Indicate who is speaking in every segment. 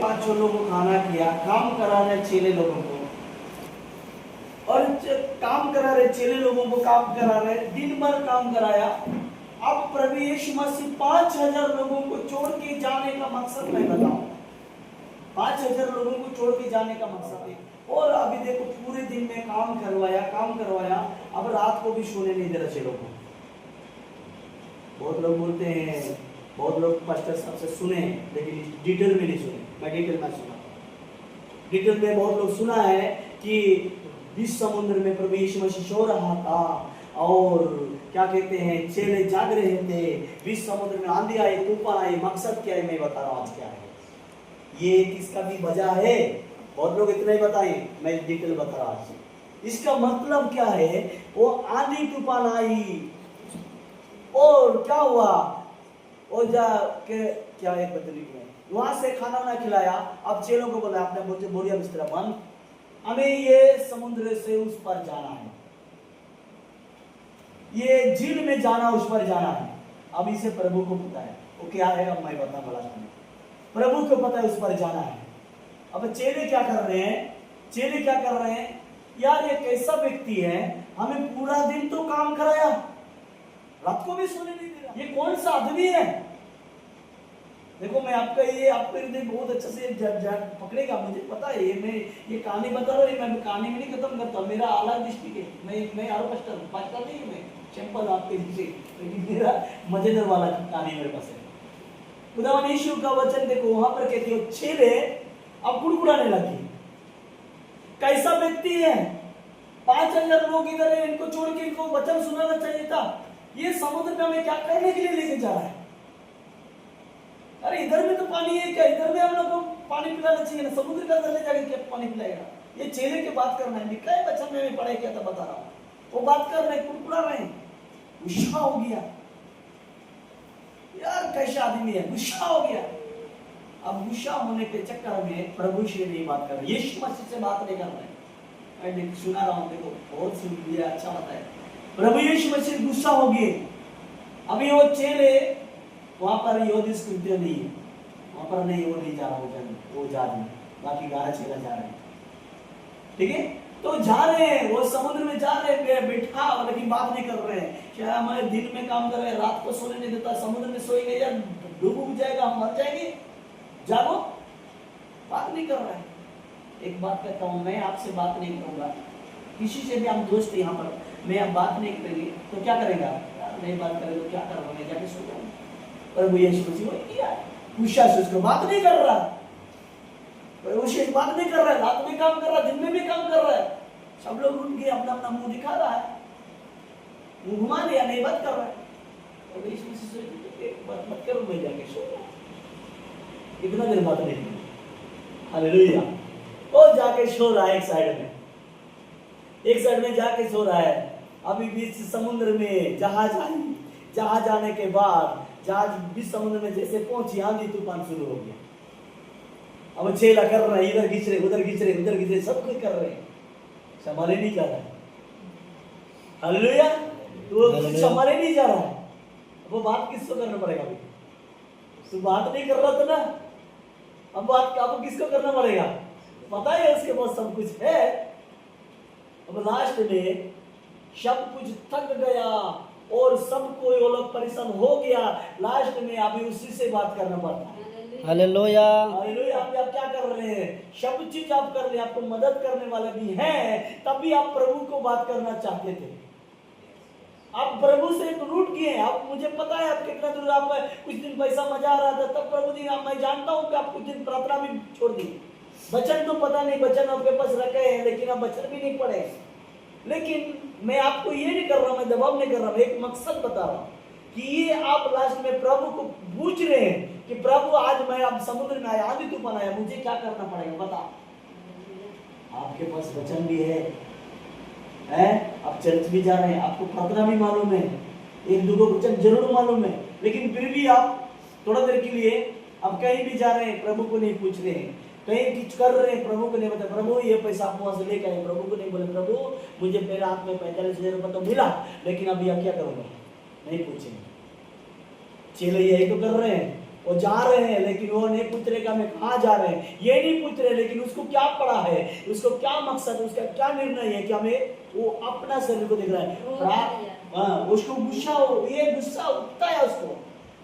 Speaker 1: 500 लोगों को खाना किया, काम करा रहे चेले लोगों को, और काम करा रहे चेले लोगों को, काम करा रहे, दिन भर काम कराया। अब प्रभु यीशु मसीह 5000 लोगों को छोड़ के जाने का मकसद मैं बताऊं। 5000 लोगों को छोड़ के जाने का मकसद है। और अभी देखो पूरे दिन में काम करवाया, अब रात को भी सोने नहीं दे रहे चेलों को। बहुत लोग बोलते हैं, बहुत लोग पास्टर साहब से सुने, लेकिन डिटेल में नहीं सुने। मैं डिटेल में सुना, डिटेल में बहुत लोग सुना है कि बीच समुद्र में प्रभु यीशु मसीह सो रहा था और क्या कहते हैं चेले जाग रहे थे, बीच समुद्र में आंधी आई, तूफान आई। मकसद क्या है मैं बता रहा हूँ आज क्या है ये, किसका भी वजह है। बहुत लोग इतना ही बताएं, मैं डिटेल बता रहा हूँ। इसका मतलब क्या है, वो आंधी तूफान आई और क्या हुआ, और जाके क्या एक बदली में वहां से खाना ना खिलाया। अब चेलों को बोला आपने मुझे बोरिया बिस्तरा बंद, हमें ये समुद्र से उस पर जाना है, ये झील में जाना, उस पर जाना है। अब इसे प्रभु को पता है वो क्या है, अब मैं बता बड़ा प्रभु को पता है उस पर जाना है। अब चेले क्या कर रहे हैं, यार ये कैसा व्यक्ति है, हमें पूरा दिन तो काम कराया, रात को भी सोने नहीं दे रहा, ये कौन सा आदमी है। देखो मैं आपका हृदय बहुत अच्छे से पकड़ेगा, मुझे पता है। ये कहानी बता रहा हूँ, मैं कहानी में नहीं खत्म करता, मेरा अलग डिस्ट्रिक्ट है। मैं और पास्टर नहीं हूँ, मैं सिंपल आपके नीचे, लेकिन मेरा मजेदार वाला कहानी मेरे पास है। खुदावन यीशु का वचन देखो, वहां पर कहती है चेले अब गुड़गुड़ाने लगे। कैसा व्यक्ति है, 5000 लोग इधर है, इनको छोड़ के इनको वचन सुनाना चाहिए था। ये समुद्र में हमें क्या करने के लिए लेके जा रहा है। अरे इधर में तो पानी है क्या, इधर में हम लोग को पानी पिलाना चाहिए ना, समुद्र के अंदर ले जाके क्या पानी पिलाएगा। ये चेले की बात करना है, लिखा है वचन में पढ़ाई किया था, बता रहा हूँ। वो बात कर रहे, कुड़कुड़ा रहे, गुस्सा हो गया, यार कैसा आदमी है, गुस्सा हो गया। अब गुस्सा होने के चक्कर में प्रभु से नहीं बात कर रहे, यीशु मसीह से बात नहीं कर रहे। मैं सुना रहा हूँ, देखो बहुत सुन लिया, अच्छा बताया। प्रभु यीशु मसीह गुस्सा हो गए। अभी वो चेले वहां पर योदिस कृत्य नहीं है, वहां पर नहीं, वो नहीं जा रहा, वो जा रहे, बाकी 11 चेला जा रहे हैं, ठीक है। तो जा रहे हैं, वो समुद्र में जा रहे हैं, बैठा लेकिन बात नहीं कर रहे हैं। क्या हमारे दिन में काम कर रहे हैं, रात को सोने नहीं देता, समुद्र में सोएंगे या डूब जाएगा, हम मर जाएंगे, जागो, बात नहीं कर रहा है। एक बात कहता हूँ, मैं आपसे बात नहीं करूंगा, किसी से भी हम दोस्त यहाँ पर, मैं अब बात नहीं करेंगे तो क्या करेगा, नहीं बात करेगा तो क्या करूंगा, मैं जाके सो जाऊंगा। प्रभु यीशु मसीह वही किया, गुस्सा से उसको बात नहीं कर रहा, प्रभु बात नहीं कर रहा है, रात में काम कर रहा है, दिन में भी काम कर रहा है। सब लोग उठ गए, अपना अपना मुंह दिखा रहा है, मुंह घुमा दिया, नहीं बात कर रहा है। प्रभु यीशु मसीह बात मत करो, मैं जाके सो जाऊं, इतना देर बात नहीं की। हालेलुया। वो जाके सो रहा है, एक साइड में जाके सो रहा है। अभी बीच समुद्र में जहाज आई, जहाज आने के बाद जहाज बीच समुद्र में जैसे पहुंची, आंधी तूफान शुरू हो गया। अब चेला कर रहा है, इधर खींच रहे, उधर खींच रहे, उधर खींच रहे, सब कुछ कर रहे हैं, संभाले नहीं जा रहा है। हालेलुया। तो संभाले नहीं जा रहा है, वो बात किसको करना पड़ेगा, अभी तो बात नहीं कर रहा था ना, अब बात अब किसको करना पड़ेगा, पता है उसके पास सब कुछ है। अब लास्ट में सब कुछ थक गया और सबको वो लोग परेशान हो गया, लास्ट में अभी उसी से बात करना पड़ता है।
Speaker 2: हालेलुया।
Speaker 1: हालेलुया। आप क्या कर रहे हैं, सब चीज आप कर रहे हैं, आपको मदद करने वाले भी हैं, तभी आप प्रभु को बात करना चाहते थे। आप प्रभु से रूठ गए, आप, मुझे पता है आप कितना दूर, आप कुछ दिन पैसा मजा आ रहा था, तब प्रभु जी मैं जानता हूँ कि आप कुछ दिन प्रार्थना भी छोड़ दी, वचन तो पता नहीं, वचन आपके पास रखे हैं, लेकिन आप वचन भी नहीं पढ़े। लेकिन मैं आपको ये नहीं कर रहा, मैं दबाव नहीं कर रहा, मैं एक मकसद बता रहा हूँ कि ये आप लास्ट में प्रभु को पूछ रहे हैं कि प्रभु आज मैं अब समुद्र में आया, आंधी तूफान आया, मुझे क्या करना पड़ेगा बता। आपके पास वचन भी है, आप चर्च भी जा रहे हैं, आपको प्रार्थना भी मालूम है, एक दो वचन जरूर मालूम है, लेकिन फिर भी आप थोड़ा देर के लिए आप कहीं भी जा रहे हैं, प्रभु को नहीं पूछ रहे हैं, कहीं कुछ कर रहे हैं, प्रभु को नहीं बता, प्रभु ये पैसा आप वहां से लेकर आए, प्रभु को नहीं बोले प्रभु मुझे मेरे हाथ में 45,000 रुपये तो मिला, लेकिन अभी आप क्या करूंगा, नहीं पूछेंगे। चेले यही तो कर रहे हैं, वो जा रहे हैं, लेकिन वो नहीं पूछ रहे कि हमें कहाँ जा रहे हैं, ये नहीं पूछ रहे, लेकिन उसको क्या पड़ा है, उसको क्या मकसद है, उसका क्या निर्णय है कि हमें, वो अपना शरीर को देख रहा है। उसको गुस्सा, ये गुस्सा उठता है उसको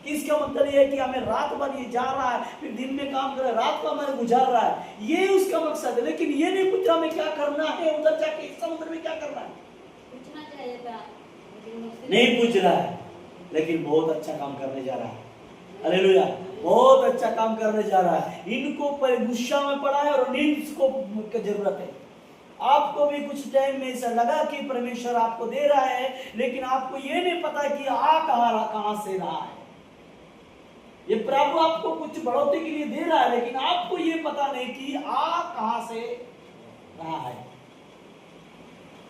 Speaker 1: कि इसका मतलब ये है कि हमें रात भर ये जा रहा है, फिर दिन में काम कर रहा है, रात को हमारे गुजार रहा है, ये उसका मकसद है। लेकिन ये नहीं पूछ रहा हमें क्या करना है, उधर जाके समुद्र में क्या करना है,
Speaker 2: पूछना चाहिए था,
Speaker 1: नहीं पूछ रहा है, लेकिन बहुत अच्छा काम करने जा रहा है। हालेलुया, बहुत अच्छा काम करने जा रहा है। इनको पर गुस्सा में पड़ा है और नींद को जरूरत है। आपको भी कुछ टाइम में ऐसा लगा कि परमेश्वर आपको दे रहा है, लेकिन आपको ये नहीं पता कि कहां से रहा है। ये प्रभु आपको कुछ बढ़ोतरी के लिए दे रहा है, लेकिन आपको ये पता नहीं कि कहां से रहा है।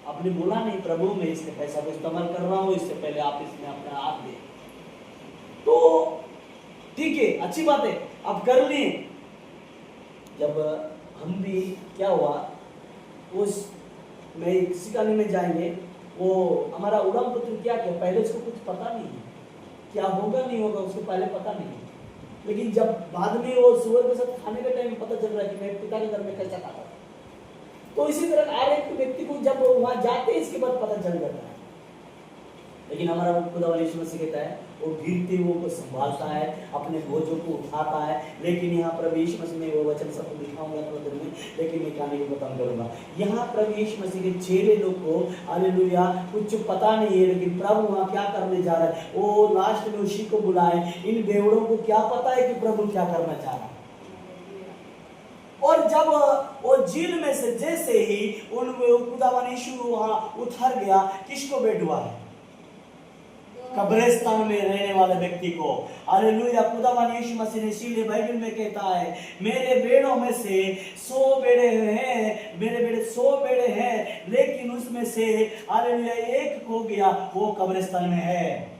Speaker 1: आपने बोला नहीं, प्रभु मैं इसके पैसा को इस्तेमाल कर रहा हूं, इससे पहले आप इसमें अपना हाथ दे, तो ठीक है, अच्छी बात है, आप कर लिए। जब हम भी क्या हुआ, उस में सिखाने में जाएंगे, वो हमारा उड़ान पुत्र क्या किया, पहले उसको कुछ पता नहीं है, क्या होगा नहीं होगा उसको पहले पता नहीं है, लेकिन जब बाद में वो सुअर के साथ खाने के टाइम पता चल रहा है कि मैं पिता के घर में कैसा खाता था, तो इसी तरह हर एक व्यक्ति को जब वहां जाते हैं इसके बाद पता चल जाता है। लेकिन हमारा खुदा यीशु मसीह कहता है, वो गिरते हुओं को संभालता है, अपने बोझों को उठाता है। लेकिन यहाँ प्रभु यीशु मसीह में वो वचन सबको दिखाऊंगा थोड़ी देर में, लेकिन मैं कहानी को खत्म करूंगा। यहाँ प्रभु यीशु मसीह के चेले लोग को, हालेलुया, कुछ पता नहीं है, लेकिन प्रभु वहाँ क्या करने जा रहा है, वो लास्ट में उसी को बुलाए। इन बेवड़ों को क्या पता है कि प्रभु क्या करना चाह रहा है। और जब वो झील में से जैसे ही उन खुदावन यीशु वहां उतर गया, किसको भेंट हुआ है, कब्रिस्तान में रहने वाले व्यक्ति को। हालेलुया, खुदावन यीशु मसीह ने इसीलिए बाइबल में कहता है, मेरे बेड़ों में से 100 बेड़े हैं, मेरे बेड़े 100 बेड़े हैं, लेकिन उसमें से हालेलुया एक खो गया, वो कब्रिस्तान में है,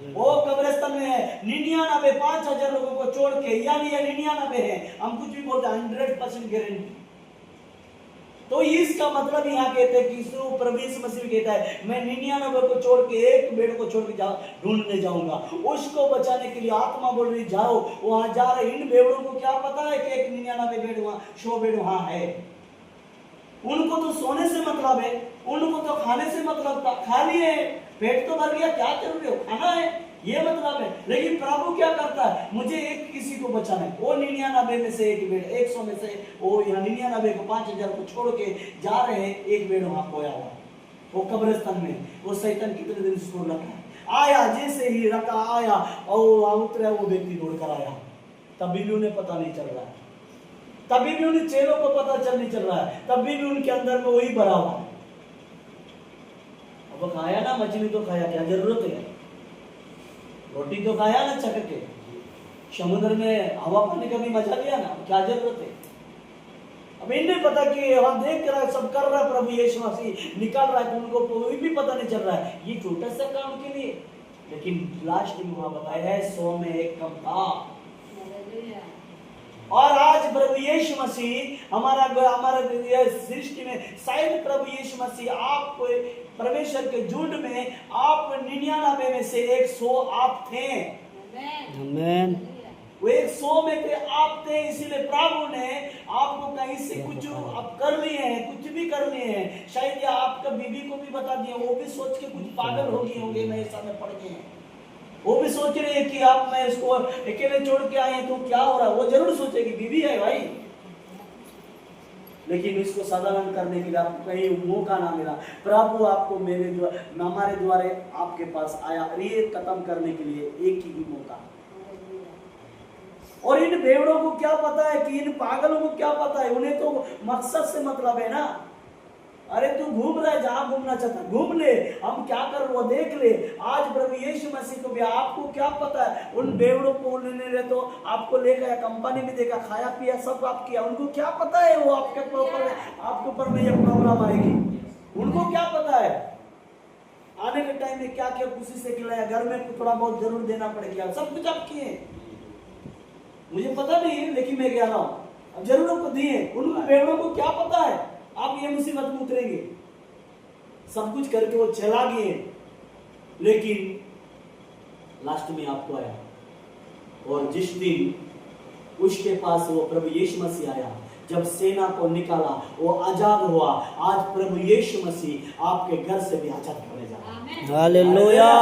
Speaker 1: वो कब्रिस्तान में है। 99 5,000 लोगों को छोड़ के, यानी ये 99 है, हम कुछ भी बोलते हैं 100% गारंटी। तो इसका मतलब यहाँ कहते हैं कि प्रभु यीशु मसीह कहता है, मैं 99 को छोड़ के एक बेड़ को छोड़ के ढूंढने जाऊंगा, उसको बचाने के लिए आत्मा बोल रही जाओ, वहां जा रहे। इन बेड़ों को क्या पता है कि एक 99 बेड़ वहां, 100 बेड़ वहां है। उनको तो सोने से मतलब है, उनको तो खाने से मतलब था, खा लिए, पेट तो भर गया, क्या जरूरी हो, खाना है, ये मतलब है। लेकिन प्रभु क्या करता है, मुझे एक किसी को बचाना है। वो 99 में से एक बेड़, 100 में से वो यहाँ 99 को 5,000 को छोड़ के जा रहे हैं, एक बेड़ वहां खोया हुआ, वो कब्रिस्तान में। वो शैतान कितने दिन उसको रखा है, आया, जैसे ही रखा आया और उतरा, वो व्यक्ति दौड़ कर आया, तभी भी उन्हें पता नहीं चल रहा है, तभी भी उन चेलों को पता नहीं चल रहा है, तभी भी उनके अंदर में वही भरा हुआ है। अब खाया ना, मछली तो खाया, क्या जरूरत है, रोटी तो खाया ना चख के, समुद्र में हवा पानी का भी मजा लिया ना, क्या जरूरत है। अब इन्हें पता कि वहां देख रहा है, सब कर रहा है, प्रभु यीशु मसीह निकाल रहा है, तो उनको कोई भी पता नहीं चल रहा है, ये छोटा सा काम के लिए। लेकिन लास्ट में वहां बताया है 100 में एक कम था। और आज प्रभु यीशु मसीह हमारे सृष्टि में, शायद प्रभु यीशु मसीह आप परमेश्वर के झुंड में, आप 99 में से 100 आप थे। आमीन। वो 100 में थे, आप थे, इसीलिए प्रभु ने आपको कहीं से कुछ आप कर लिए हैं, कुछ भी कर लिए हैं। शायद या आपका बीवी को भी बता दिया, वो भी सोच के कुछ पागल हो गए होंगे, मैं ऐसा में पड़ गए हैं, वो भी सोच रहे हैं कि आप मैं इसको अकेले छोड़ के आए तो क्या हो रहा है। वो जरूर सोचेगी, बीवी है भाई, लेकिन इसको साधारण करने के लिए आपको कहीं मौका ना मिला। प्रभु आपको हमारे द्वारे आपके पास आया, ये खत्म करने के लिए एक ही मौका। और इन बेवड़ों को क्या पता है कि इन पागलों को क्या पता है, उन्हें तो मकसद से मतलब है ना। अरे तू घूम रहा है, जहां घूमना चाहता घूम ले, हम क्या कर वो देख ले। आज प्रभु यीशु मसीह को भी, आपको क्या पता है, उन बेवड़ों को लेने तो आपको ले गया, कंपनी में देखा, खाया पिया सब आप किया, उनको क्या पता है वो आपके ऊपर में ये प्रॉब्लम आएगी, उनको क्या पता है। आने के टाइम में क्या क्या खुशी से खिलाया, घर में थोड़ा बहुत जरूर देना पड़ेगा, सब कुछ आप किए, मुझे पता नहीं है, लेकिन मैं कह रहा हूं अब जरूर आपको दिए। उन बेवड़ों को क्या पता है आप ये मुसीबत में उतरेंगे, सब कुछ करके वो चला गए, लेकिन लास्ट में आपको आया, और जिस दिन उसके पास वो प्रभु यीशु मसीह आया, जब सेना को निकाला, वो आजाद हुआ। आज प्रभु यीशु मसीह आपके घर से भी आजाद करने जा रहा है।
Speaker 2: हालेलुया।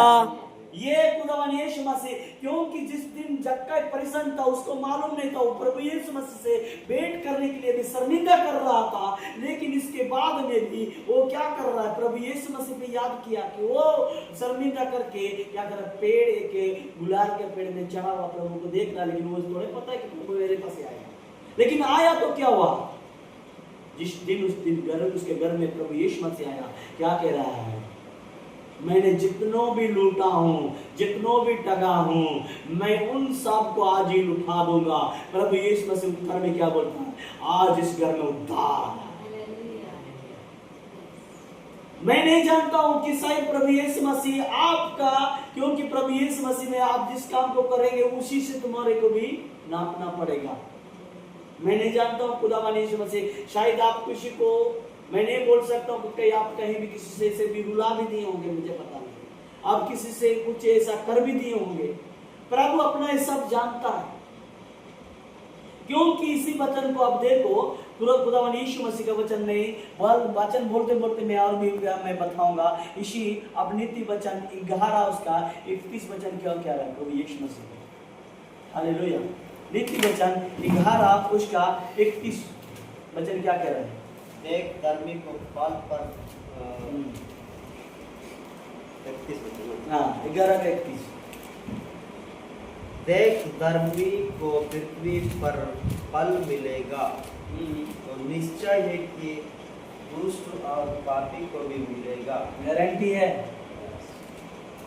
Speaker 1: ये खुदावन यीशु मसीह, क्योंकि जिस दिन जक्कई परेशान था, उसको मालूम नहीं था, वो प्रभु यीशु मसीह से भेंट करने के लिए भी शर्मिंदा कर रहा था, लेकिन इसके बाद में भी वो क्या कर रहा है, प्रभु यीशु मसीह पे याद किया कि वो शर्मिंदा करके क्या कर रहा है, पेड़ के गुलार के पेड़ में चढ़ा हुआ प्रभु को देख रहा, लेकिन वो थोड़े पता है कि प्रभु मेरे पास आएगा। लेकिन आया तो क्या हुआ, जिस दिन उसके घर में प्रभु यीशु मसीह आया, क्या कह रहा है, मैंने जितनों भी लूटा हूं, जितनों भी टगा हूं, मैं उन सब को आज ही लुटा दूंगा। प्रभु यीशु मसीह उत्तर में क्या बोलता है, आज इस घर में उद्धार। मैं नहीं जानता हूं कि शायद प्रभु यीशु मसीह आपका, क्योंकि प्रभु यीशु मसीह में आप जिस काम को करेंगे उसी से तुम्हारे को भी नापना पड़ेगा। मैं नहीं जानता हूं खुदावन यीशु मसीह, शायद आप किसी को, मैं नहीं बोल सकता हूं कि आप कहीं भी किसी से भी रुला भी दिए होंगे, मुझे पता नहीं, आप किसी से कुछ ऐसा कर भी दिए होंगे। प्रभु अपना ये सब जानता है, क्योंकि इसी वचन को आप देखो, तुरंत खुदावन यीशु मसीह का वचन नहीं, वचन बोलते बोलते मैं और भी मैं बताऊंगा। इसी अब नीति वचन 11 उसका 31 वचन क्या कह रहा है प्रभु यीशु मसीह। हालेलुया। नीति वचन 11 उसका 31 वचन क्या कह रहा है,
Speaker 3: देख धर्मी को फल पर
Speaker 1: 11:31
Speaker 3: देख धर्मी को पृथ्वी पर फल मिलेगा, तो निश्चय है कि दुष्ट और पापी को भी मिलेगा।
Speaker 1: गारंटी है।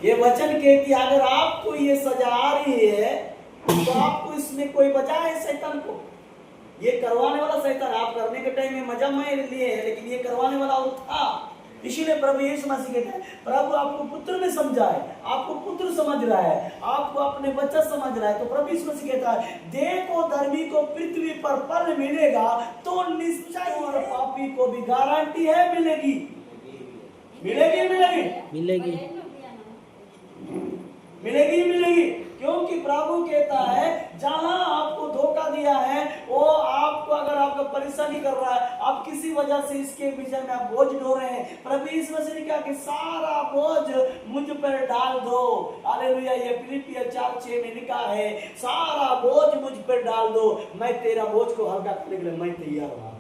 Speaker 1: ये वचन कहती है, अगर आपको ये सजा आ रही है तो आपको इसमें कोई बचा है शैतान को? ये करवाने वाला शैतान, आप करने के टाइम में मजा में लिए है, लेकिन ये करवाने वाला वो था। इसीलिए प्रभु यीशु मसीह कहते हैं, प्रभु आपको पुत्र में समझा है, आपको पुत्र समझ रहा है, आपको अपने बच्चा समझ रहा है। तो प्रभु यीशु मसीह कहता है, देखो धर्मी को पृथ्वी पर फल मिलेगा, तो निश्चय और पापी को भी गारंटी है मिलेगी। मिलेगी मिलेगी
Speaker 2: मिलेगी
Speaker 1: मिलेगी मिलेगी, क्योंकि प्रभु कहता है जहां आपको धोखा दिया है, वो आपको अगर आपका परेशानी कर रहा है, आप किसी वजह से इसके विषय में आप बोझ ढो रहे हैं, प्रभु यीशु मसीह ने कहा कि सारा बोझ मुझ पर डाल दो। हालेलुया। ये फिलिपियर 4:6 में लिखा है, सारा बोझ मुझ पर डाल दो, मैं तेरा बोझ को हल्का करने के लिए मैं तैयार हूं।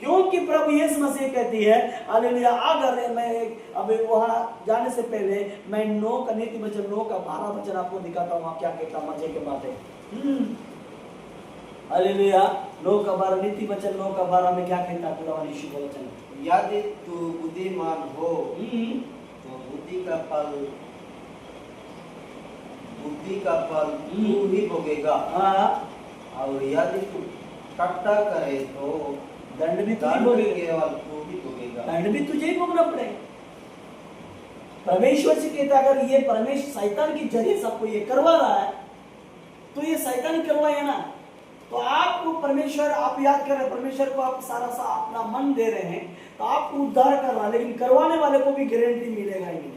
Speaker 1: क्योंकि प्रभु यीशु मसीह कहती है, हालेलुया, अगर मैं अभी वहां जाने से पहले मैं 9 का नीति वचन 9 का 12 वचन आपको दिखाता हूं, क्या कहता मजे के बात है। हालेलुया। 9 का 12 नीति वचन 9 का 12 में क्या कहता है खुदावन यीशु का वचन,
Speaker 3: यदि तू बुद्धिमान हो तो बुद्धि का फल तू ही भोगेगा, और यदि तू कट्टा करे तो
Speaker 1: दंड भी
Speaker 3: केवल तू ही भोगेगा।
Speaker 1: दंड भी तुझे ही भोगना पड़ेगा। परमेश्वर से कहता, अगर ये परमेश्वर शैतान की जरिए सबको ये करवा रहा है, तो ये शैतान करवाए ना, तो आपको परमेश्वर, आप याद कर रहे हैं, परमेश्वर को आप सारा सा अपना मन दे रहे हैं, तो आपको उद्धार कर रहा है, लेकिन करवाने वाले को भी गारंटी मिलेगा ही नहीं।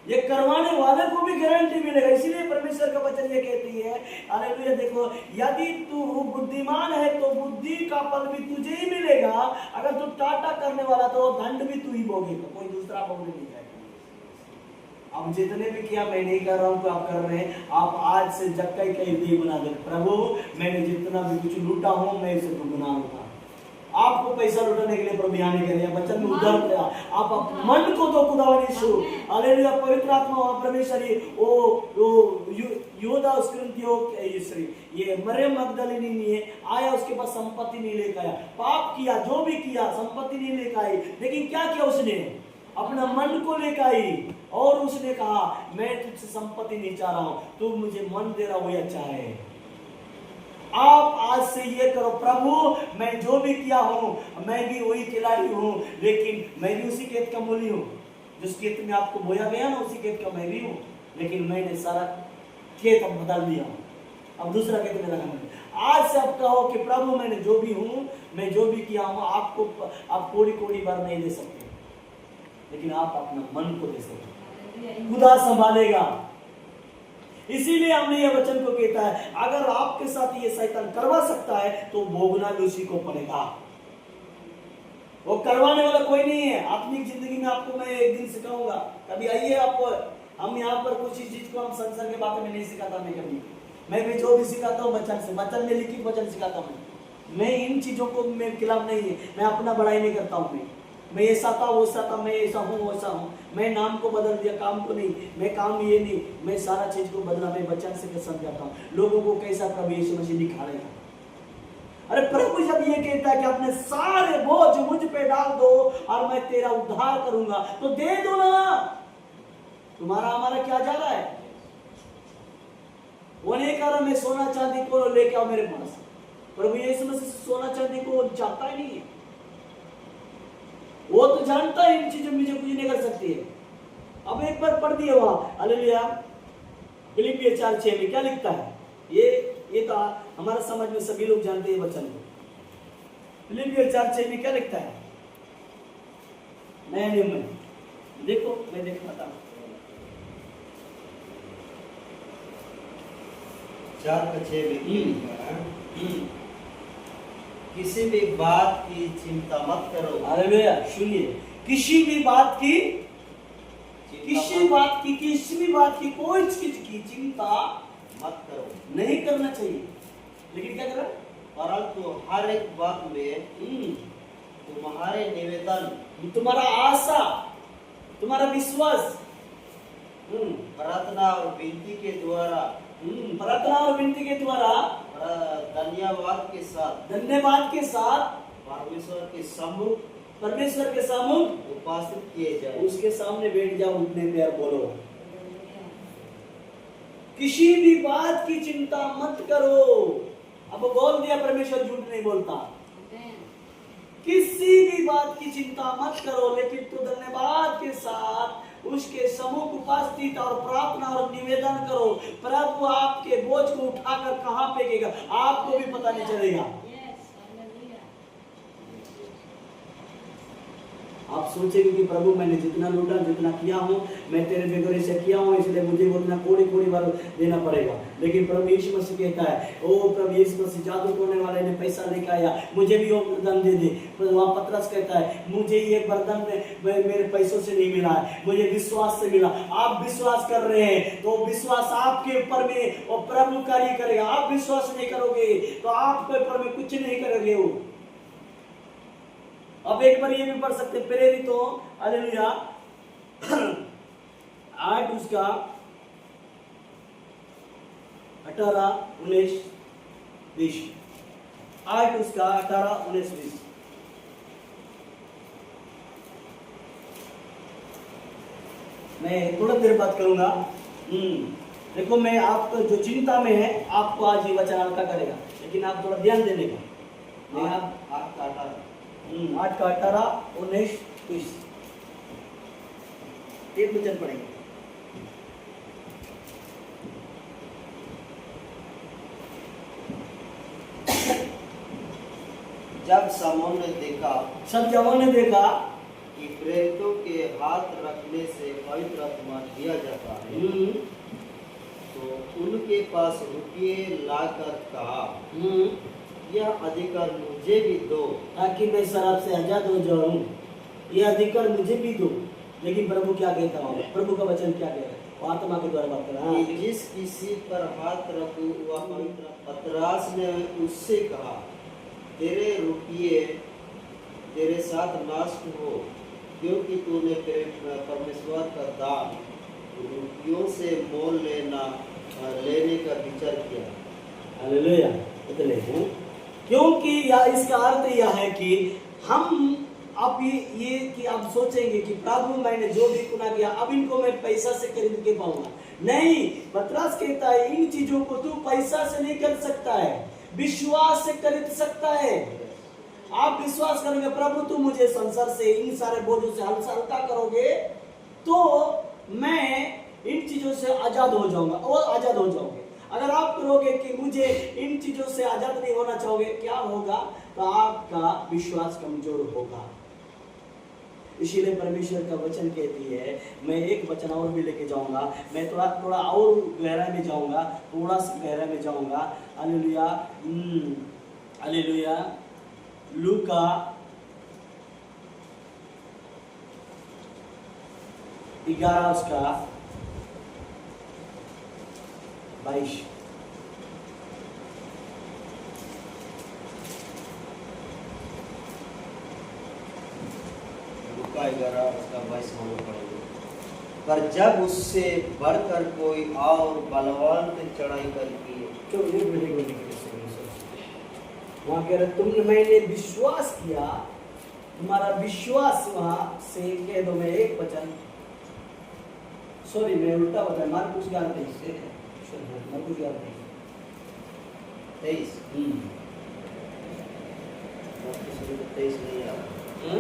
Speaker 1: ये करवाने वाले को भी गारंटी मिलेगा। इसीलिए परमेश्वर का वचन ये कहती है, हालेलुया, देखो, यदि तू बुद्धिमान है तो बुद्धि का फल भी तुझे ही मिलेगा, अगर तू टाटा करने वाला तो दंड भी तू ही भोगेगा, कोई दूसरा भोगने नहीं जाएगा। अब जितने भी किया, मैं नहीं कर रहा हूं तो आप कर रहे हैं, आप आज से जक्कई का युद्ध बना दे, प्रभु मैंने जितना भी कुछ लूटा हूं मैं इसे दुगुना लूटा। आपको पैसा लुटाने के लिए प्रभु आने के लिए वचन में उद्धार किया, आप मन को तो खुदावन यीशु, हालेलुया, पवित्र आत्मा और परमेश्वर, योदा ये मरियम मगदलिनी ने आया, उसके पास संपत्ति नहीं लेकर आया, पाप किया, जो भी किया, संपत्ति नहीं लेकर आई, लेकिन क्या किया उसने, अपना मन को लेकर आई, और उसने कहा मैं तुझसे संपत्ति नहीं चाह रहा हूं, तू मुझे मन दे रहा, वही अच्छा है। आप आज से ये करो, प्रभु मैं जो भी किया हूं, मैं भी वही खिलाड़ी हूं, लेकिन मैं भी उसी खेत का मूली हूं, जिस खेत में आपको बोया गया ना, उसी खेत का मैं भी हूं, लेकिन मैंने सारा खेत अब बदल दिया, अब दूसरा खेत में लगा। आज से आप कहो कि प्रभु मैंने जो भी हूं, मैं जो भी किया हूं, आपको आप कोड़ी बार नहीं दे सकते, लेकिन आप अपना मन को दे सकते, खुदा संभालेगा। इसीलिए हमने ये वचन को कहता है, अगर आपके साथ ये शैतान करवा सकता है तो भोगना भी उसी को पड़ेगा। वो करवाने वाला कोई नहीं है। आत्मिक जिंदगी में आपको मैं एक दिन सिखाऊंगा, कभी आइए आपको। हम यहाँ पर कुछ ही चीज को हम संसार के बातों में नहीं सिखाता। मैं भी जो भी सिखाता हूँ बचन में लिखित वचन सिखाता हूँ। मैं इन चीजों को मैं खिलाफ नहीं है, मैं अपना बड़ाई नहीं करता हूँ। मैं ऐसा था वैसा था, मैं ऐसा हूँ वैसा हूँ। मैं नाम को बदल दिया, काम को नहीं। मैं काम ये नहीं, मैं सारा चीज को बदला। मैं वचन से समझाता हूँ लोगों को कैसा प्रभु यीशु मसीह दिखाएगा। अरे प्रभु जब ये कहता है कि अपने सारे बोझ मुझ पे डाल दो और मैं तेरा उद्धार करूंगा, तो दे दो ना। तुम्हारा हमारा क्या जा रहा है? वो नहीं कह रहा मैं सोना चांदी को लेके आओ मेरे पास। प्रभु यीशु मसीह सोना चांदी को चाहता ही नहीं है। वो तो जानता है इन चीजों में मुझे कुछ नहीं कर सकती है। अब एक बार पढ़ दिए वहां, हालेलुया, फिलिपियर 4:6 में क्या लिखता है? ये तो हमारे समझ में सभी लोग जानते हैं वचन को। फिलिपियर 4:6 में क्या लिखता है? नया नियम में देखो, मैं देखता हूं
Speaker 3: 4:6 में लिखा है, किसी भी बात की चिंता मत करो।
Speaker 1: हालेलुया, सुनिए, किसी भी बात की कोई चीज की चिंता
Speaker 3: मत करो,
Speaker 1: नहीं करना चाहिए। लेकिन क्या करें?
Speaker 3: परंतु हर एक बात में तुम्हारे निवेदन,
Speaker 1: तुम्हारा आशा, तुम्हारा विश्वास,
Speaker 3: प्रार्थना और विनती के द्वारा धन्यवाद के साथ परमेश्वर के सम्मुख
Speaker 1: उपस्थित किए जाए।
Speaker 3: उसके सामने बैठ जाओ, उठने पैर बोलो,
Speaker 1: किसी भी बात की चिंता मत करो। अब बोल दिया, परमेश्वर झूठ नहीं बोलता। किसी भी बात की चिंता मत करो, लेकिन तो धन्यवाद के साथ उसके सम्मुख उपस्थित और प्रार्थना और निवेदन करो। प्रभु आपके बोझ को उठाकर कहां फेंकेगा आपको भी पता नहीं चलेगा। आप सोचेंगे कि प्रभु मैंने जितना लूटा, जितना किया हूँ, मैं तेरे बेगरे से किया हूँ, इसलिए मुझे उतना कोड़ी बार देना पड़ेगा। लेकिन प्रभु यीशु मसीह कहता है, ओ प्रभु यीशु मसीह जादू करने वाले ने पैसा लेकर आया, मुझे भी वो वरदान दे दे। वहाँ पतरस कहता है, मुझे ये वरदान मेरे पैसों से नहीं मिला है, मुझे विश्वास से मिला। आप विश्वास कर रहे हैं तो विश्वास आपके ऊपर में और प्रभु कार्य करेगा। आप विश्वास नहीं करोगे तो आपके ऊपर में कुछ नहीं करोगे वो। अब एक बार ये भी पढ़ सकते, प्रेरित हो, हालेलुया, 8 उसका 18, 19, 20, 8 उसका 18, 19, 20। मैं थोड़ा देर बात करूंगा। देखो, मैं आपको जो चिंता में है आपको आज ये वचन हल्का करेगा, लेकिन आप थोड़ा ध्यान देने का। मैं आप 8 का 18, 19, 20 एक वचन पढ़ेंगे।
Speaker 3: जब सब जवानों ने देखा कि प्रेरितों के हाथ रखने से पवित्र आत्मा दिया जाता है, तो उनके पास रुपये लाकर कहा, यह अधिकार मुझे भी दो,
Speaker 1: ताकि मैं शराब से आजाद हो जाऊं। यह अधिकार मुझे भी दो। लेकिन प्रभु क्या कहता है? प्रभु का वचन क्या कहता है? वो आत्मा के द्वारा बात कर रहा है।
Speaker 3: जिस किसी पर हाथ रखूं वह पवित्र। पतरस ने उससे कहा, तेरे रुपये तेरे साथ नष्ट हो, क्योंकि तूने परमेश्वर का दान रुपयों से मोल लेने का विचार किया।
Speaker 1: हालेलुया। क्योंकि इसका अर्थ यह है कि हम अब ये कि आप सोचेंगे कि प्रभु मैंने जो भी गुनाह किया अब इनको मैं पैसा से खरीद के पाऊंगा। नहीं, पतरस कहता है इन चीजों को तू पैसा से नहीं कर सकता है, विश्वास से खरीद सकता है। आप विश्वास करेंगे, प्रभु तू मुझे संसार से इन सारे बोझों से हल्का करोगे तो मैं इन चीजों से आजाद हो जाऊंगा और आजाद हो जाओगे। अगर आप करोगे कि मुझे इन चीजों से आजाद नहीं होना चाहोगे, क्या होगा? तो आपका विश्वास कमजोर होगा। इसीलिए परमेश्वर का वचन कहती है, मैं एक वचन और भी लेके जाऊंगा, मैं थोड़ा थोड़ा और गहराई में जाऊंगा, थोड़ा सा गहराई में जाऊंगा। Hallelujah, hallelujah. लूका 11 उसका 22।
Speaker 3: लूका 11 उसका 22 हम लोग पढ़ेंगे। पर जब उससे बढ़कर कोई और बलवान ने चढ़ाई करती है,
Speaker 1: तो ये वहाँ कह रहे तुमने मैंने विश्वास किया, तुम्हारा विश्वास वहाँ से कह दो। मैं एक वचन, सॉरी मैं उल्टा बता, मार्कुस 11:23, मार्कुस
Speaker 3: 23 23 नहीं आ रहा।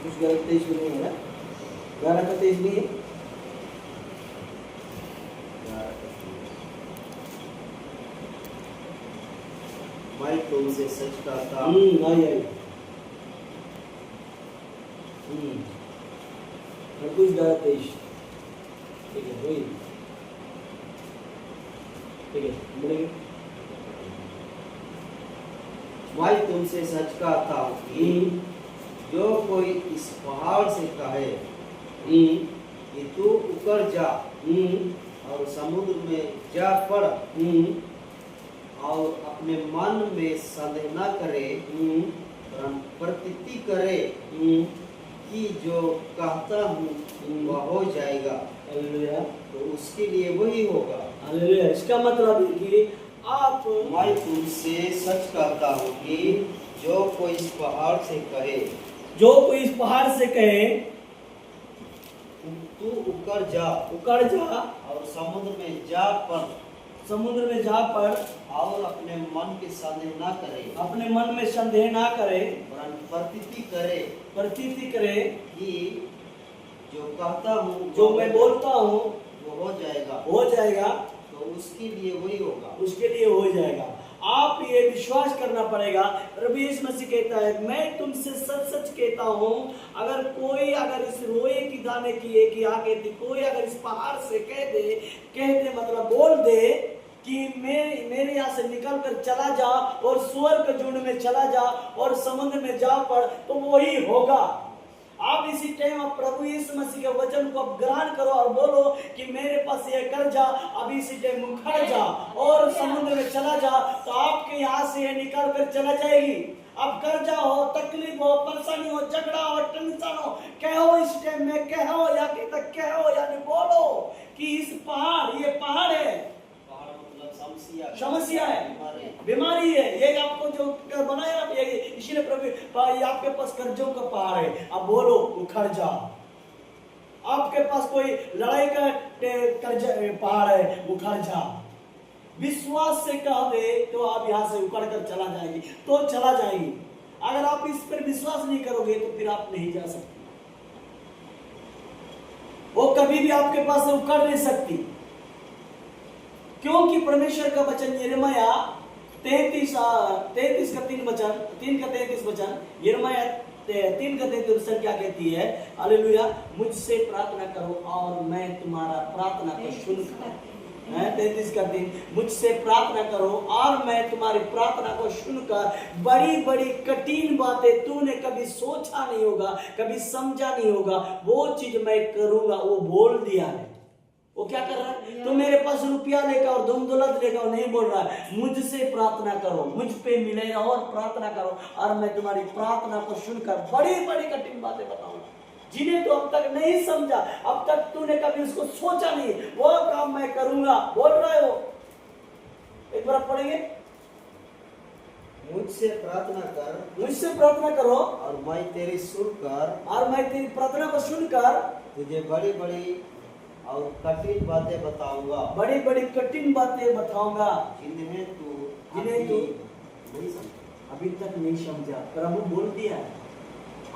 Speaker 1: कुछ 11:23 में नहीं है ना, 11 का 23 नहीं है।
Speaker 3: मैं तुमसे सच कहता
Speaker 1: आई कुछ 11:23, ठीक है वही, ठीक है बोलेंगे।
Speaker 3: मैं तुमसे सच कहता हूँ कि जो कोई इस पहाड़ से कहे कि तू उतर जा और समुद्र में जा पड़, और अपने मन में संदेह न करे, प्रतीति करे कि जो कहता हूँ वह हो जाएगा, तो उसके लिए वही होगा।
Speaker 1: हालेलुया। इसका मतलब है कि आप,
Speaker 3: मैं तुमसे सच कहता हूँ कि जो कोई इस पहाड़ से कहे,
Speaker 1: जो कोई इस पहाड़ से कहे
Speaker 3: तू उतर जा और समुद्र में जा पड़,
Speaker 1: समुद्र में जा पड़,
Speaker 3: और अपने मन के संदेह ना करे,
Speaker 1: अपने मन में संदेह ना करे, प्रतीति करे
Speaker 3: कि जो कहता हूँ,
Speaker 1: जो मैं बोलता हूँ
Speaker 3: वो हो
Speaker 1: जाएगा,
Speaker 3: तो उसके लिए वही होगा,
Speaker 1: उसके लिए हो जाएगा। आप ये विश्वास करना पड़ेगा। प्रभु यीशु मसीह कहता है, मैं तुमसे सच सच कहता हूँ, अगर कोई अगर इस रोए की दाने की एक ही आगे थी, कोई अगर इस पहाड़ से कह दे मतलब बोल दे कि मेरे यहाँ से निकल कर चला जा और सुअर के झुंड में चला जा और समुद्र में जा पड़, तो वही होगा। आप इसी टाइम आप प्रभु यीशु मसीह के वचन को ग्रहण करो और बोलो कि मेरे पास ये कर जा, अभी इसी टाइम उखड़ जा और समुद्र में चला जा, तो आपके यहाँ से ये निकल कर चला जाएगी। अब कर्जा हो, तकलीफ हो, परेशानी हो, झगड़ा हो, टेंशन हो, कहो इस टाइम में, कहो या कि तक कहो, यानी बोलो कि इस पहाड़, ये पहाड़ है, समस्या है, बीमारी है, ये आपको जो बनाया इसीलिए प्रभु आपके पास कर्जों का पहाड़ है, अब बोलो उखड़ जा। आपके पास कोई लड़ाई का कर्जा पहाड़ है, उखड़ जा। विश्वास से कह दे तो आप यहाँ से उखड़ कर चला जाएगी, तो चला जाएगी। अगर आप इस पर विश्वास नहीं करोगे तो फिर आप नहीं जा सकते, वो कभी भी आपके पास से उखड़ नहीं सकती, क्योंकि परमेश्वर का वचन यिर्मयाह 33 का 33 वचन, यिर्मयाह 3 का 33 वचन क्या कहती है? हालेलुया। मुझसे प्रार्थना करो और मैं तुम्हारा प्रार्थना को सुनकर, 33 का 3, मुझसे प्रार्थना करो और मैं तुम्हारी प्रार्थना को सुनकर बड़ी बड़ी कठिन बातें तूने कभी सोचा नहीं होगा, कभी समझा नहीं होगा, वो चीज मैं करूंगा। वो बोल दिया है। वो क्या कर रहा है? तो मेरे पास रुपया लेकर और धन दौलत लेकर नहीं बोल रहा है, मुझसे प्रार्थना करो, मुझ पे मिलेगा और प्रार्थना करो और मैं तुम्हारी प्रार्थना को सुनकर बड़ी बड़ी कठिन बातें बताऊंगा, जिन्हें तो अब तक नहीं समझा, अब तक तूने कभी उसको सोचा नहीं, वो काम मैं करूंगा, बोल रहा है वो। एक बार पढ़ेंगे,
Speaker 3: मुझसे प्रार्थना कर,
Speaker 1: मुझसे प्रार्थना करो
Speaker 3: और मैं तेरी
Speaker 1: प्रार्थना को सुनकर
Speaker 3: तुझे बड़ी बड़ी और कठिन बातें बताऊंगा,
Speaker 1: बड़ी बड़ी कठिन बातें बताऊंगा,
Speaker 3: जिन्हें तू
Speaker 1: नहीं समझा, अभी तक नहीं समझा। प्रभु बोल दिया है,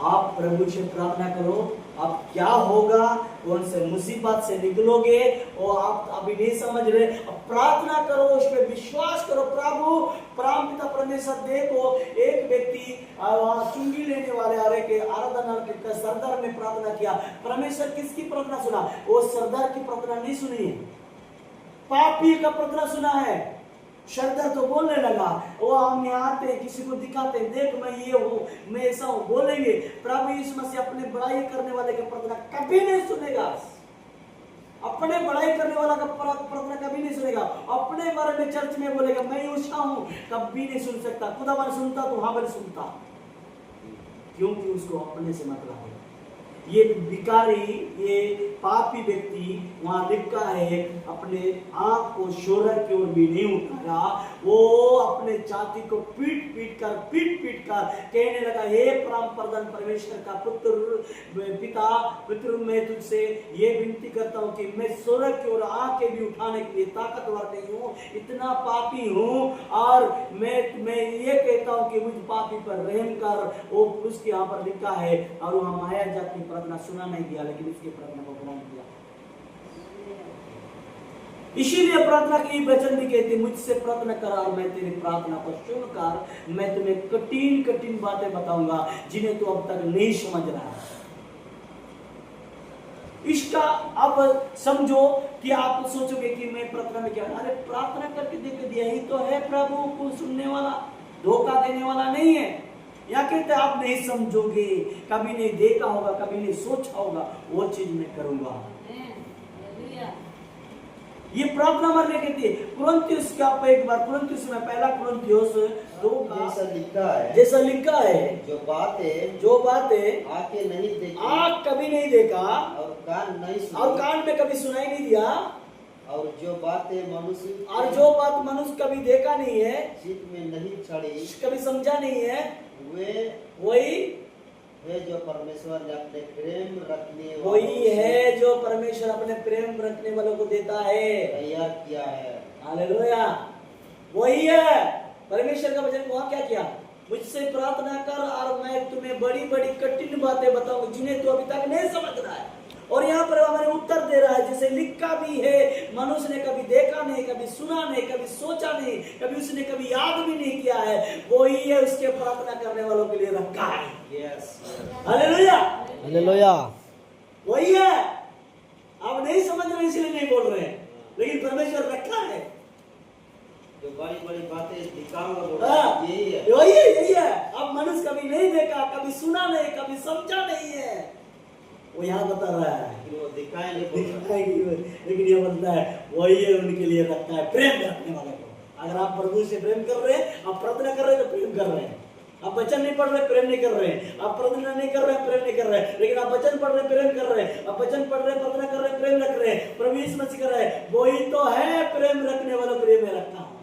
Speaker 1: आप प्रभु से प्रार्थना करो अब क्या होगा, कौन से मुसीबत से निकलोगे वो आप अभी नहीं समझ रहे। अब प्रार्थना करो, उस पर विश्वास करो। प्रभु पिता परमेश्वर देखो, एक व्यक्ति वहां चुंगी लेने वाले आ रहे के आराधना के सरदार में प्रार्थना किया। परमेश्वर किसकी प्रार्थना सुना? वो सरदार की प्रार्थना नहीं सुनी है, पापी का प्रार्थना सुना है। सरदार तो बोलने लगा, वो हम आते हैं, किसी को दिखाते हैं, देख मैं ये हूँ, मैं ऐसा हूँ, बोलेंगे। प्रभु यीशु मसीह अपने बड़ाई करने वाले की प्रार्थना कभी नहीं सुनेगा। अपने बड़ाई करने वाला का प्रार्थना कभी नहीं सुनेगा। अपने बारे में चर्च में बोलेगा मैं यूशा हूँ, कभी नहीं सुन सकता। खुदा सुनता तो हाबिल सुनता, क्योंकि उसको अपने से मतलब है। ये भिखारी, ये पापी व्यक्ति वहां लिखा है, अपने आंख को शोहरत की ओर भी नहीं उठाया। वो अपने छाती को पीट पीट कर कहने लगा, हे परम प्रधान परमेश्वर का पिता, मैं तुझसे ये विनती करता हूँ कि मैं शोहरत की ओर आंखें भी उठाने के लिए ताकतवर नहीं हूँ, इतना पापी हूँ। और मैं ये कहता हूँ कि मुझ पापी पर रहम कर। वो उसके यहाँ पर लिखा है, और वहाँ माया जात की प्रार्थना सुना नहीं दिया, लेकिन इसकी प्रार्थना को ग्रहण किया। इसीलिए प्रार्थना की वचन भी कहती, मुझसे प्रार्थना कर और मैं तेरी प्रार्थना को सुनकर मैं तुम्हें कठिन कठिन बातें बताऊंगा जिन्हें तू अब तक नहीं समझ रहा है। इसका अब समझो कि आप सोचोगे कि मैं प्रार्थना में क्या, अरे प्रार्थना करके देख दिया ही तो है, प्रभु को सुनने वाला, धोखा देने वाला नहीं है। या कहते आप नहीं समझोगे, कभी नहीं देखा होगा, कभी नहीं सोचा होगा, वो चीज मैं करूंगा। ये प्रार्थना मरने के लिए कुरिन्थियोस का एक बार कुरिन्थियोस में पहला कुरिन्थियोस 2 जैसा लिखा है,
Speaker 3: जो बातें आंखें नहीं देखी,
Speaker 1: आँख कभी नहीं देखा,
Speaker 3: और कान नहीं सुना,
Speaker 1: और कान में कभी सुनाई नहीं दिया,
Speaker 3: और जो बात मनुष्य
Speaker 1: कभी देखा नहीं है,
Speaker 3: चित्त में नहीं चढ़ी,
Speaker 1: कभी समझा नहीं है,
Speaker 3: वही है जो परमेश्वर ने अपने प्रेम रखने
Speaker 1: वही है जो परमेश्वर अपने प्रेम रखने वालों को देता है,
Speaker 3: तैयार किया है।
Speaker 1: हालेलुया, वही है परमेश्वर का वचन। वहां क्या किया, मुझसे प्रार्थना कर और मैं तुम्हें बड़ी बड़ी कठिन बातें बताऊंगा जिन्हें तू अभी तक नहीं समझ रहा है। और यहाँ पर हमारे उत्तर दे रहा है, जैसे लिखा भी है, मनुष्य ने कभी देखा नहीं, कभी सुना नहीं, कभी सोचा नहीं, कभी उसने कभी याद भी नहीं किया है, वही है उसके प्रार्थना करने वालों के लिए रखा है। हालेलुया,
Speaker 3: हालेलुया,
Speaker 1: वही है। आप नहीं समझ रहे इसलिए नहीं बोल रहे हैं, लेकिन परमेश्वर रखा है।
Speaker 3: जो बड़ी बड़ी बातें दिखाऊंगा,
Speaker 1: यही है। अब मनुष्य कभी नहीं देखा, कभी सुना नहीं, कभी समझा नहीं है, वो यहाँ बता रहा है,
Speaker 3: वो दिखाएंगे,
Speaker 1: लेकिन ये बोलता है वही है उनके लिए रखता है, प्रेम रखने वाले को। अगर आप प्रभु से प्रेम कर रहे हैं, आप प्रार्थना कर रहे हैं तो प्रेम कर रहे हैं। आप वचन नहीं पढ़ रहे, प्रेम नहीं कर रहे हैं। आप प्रार्थना नहीं कर रहे हैं, प्रेम नहीं कर रहे हैं, लेकिन आप वचन पढ़ रहे, प्रेम कर रहे हैं। आप वचन पढ़ रहे, प्रार्थना कर रहे, प्रेम रख रहे हैं, प्रभु यीशु मसीह कर रहे हैं, वही तो है प्रेम रखने वालों के लिए मैं रखता हूँ।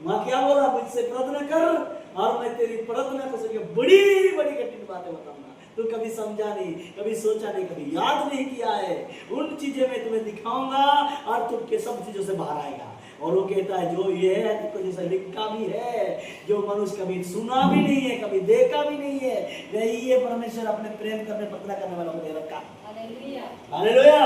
Speaker 1: वहां क्या बोला, मुझसे प्रार्थना कर और मैं तेरी प्रार्थना को सुन के बड़ी बड़ी कठिन बातें बताऊंगा। तू कभी समझा नहीं, कभी सोचा नहीं, कभी याद नहीं किया है, उन चीजें मैं तुम्हें दिखाऊंगा और तुम के सब चीजों से बाहर आएगा। और वो कहता है जो ये है तो जैसा लिखा भी है, जो मनुष्य कभी सुना भी नहीं है, कभी देखा भी नहीं है, वही ये परमेश्वर अपने प्रेम करने, प्रार्थना करने वालों को दे रखा। हालेलुया।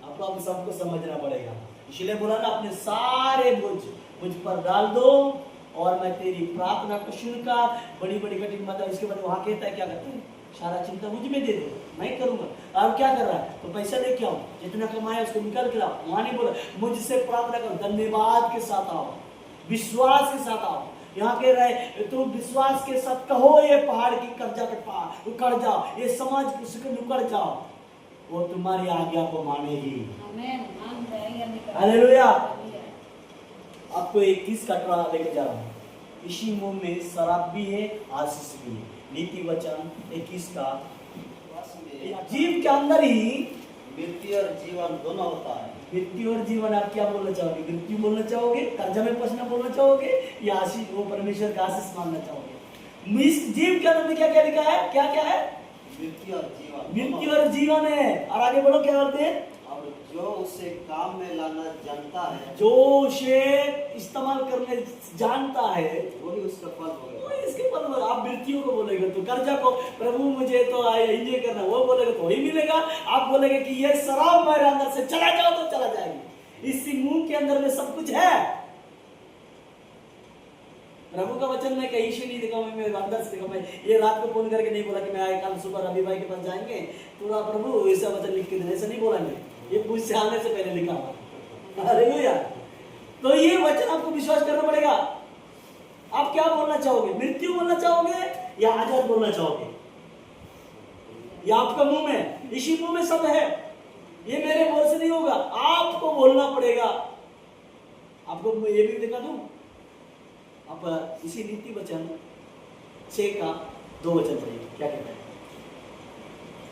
Speaker 1: आपको अब सबको समझना पड़ेगा, इसलिए बोला ना, अपने सारे बोझ मुझ पर डाल दो और मैं तेरी प्रार्थना को सुनकर बड़ी बड़ी कठिन बातें। इसके बाद वहां कहता है क्या करते हैं, सारा चिंता मुझ में दे दो, मैं करूंगा। और क्या कर रहा है, तो पैसा लेके आओ, जितना कमाया उसको निकल के लाओ। वहां नहीं बोला मुझसे प्रार्थना करो, धन्यवाद के साथ आओ, विश्वास के साथ आओ। यहाँ कह रहा है तुम विश्वास के साथ कहो, ये पहाड़ की कर्जा के पहाड़ उखड़ जाओ, ये समाज के उखड़ जाओ, वो तुम्हारी आज्ञा को मानेगी। हालेलुया। आपको एक किस कटरा लेके जा रहा हूँ, इसी मुंह में शराब भी है, आशीष भी है। नीति वचन 21 का जीव के अंदर ही
Speaker 3: मृत्यु और जीवन दोनों होता है।
Speaker 1: मृत्यु और जीवन, आप क्या बोलना चाहोगे, मृत्यु बोलना चाहोगे, कर्जा में फंसना बोलना चाहोगे, या आशीष, वो परमेश्वर का आशीष मानना चाहोगे। इस जीव के अंदर में क्या क्या लिखा है, क्या क्या है,
Speaker 3: मृत्यु और जीवन,
Speaker 1: मृत्यु और जीवन है। और आगे बढ़ो, क्या बोलते हैं,
Speaker 3: और और जो उसे काम में लाना जानता है
Speaker 1: जो उसे इस्तेमाल करने जानता है
Speaker 3: वही उसका फल होगा।
Speaker 1: वो इसके फल होगा। आप मृत्यु को बोलेगे तो कर्जा को, प्रभु मुझे तो एंजॉय करना, वो बोलेगा तो वही मिलेगा। आप बोलेगे कि ये शराब मेरे अंदर से चला जाओ तो चला जाएगी। इसी मुंह के अंदर में सब कुछ है। प्रभु का वचन में कहीं से नहीं देखा, मैं अंदर से देखा। मैं ये रात को फोन करके नहीं बोला कि मैं आए कल सुबह रवि भाई के पास जाएंगे तो प्रभु ऐसा वचन लिख के देना, ऐसा नहीं बोला मैं। ये मुझ से आने से पहले लिखा हुआ। हालेलुया। तो ये वचन आपको विश्वास करना पड़ेगा। आप क्या बोलना चाहोगे? मृत्यु बोलना चाहोगे या आजाद बोलना चाहोगे? ये आपका मुंह में, इसी मुंह में सब है। ये मेरे बोल से नहीं होगा, आपको बोलना पड़ेगा। आपको मैं ये भी दिखा दूं, आप इसी नीति वचन 6 का 2 वचन पढ़िए, क्या कहता है?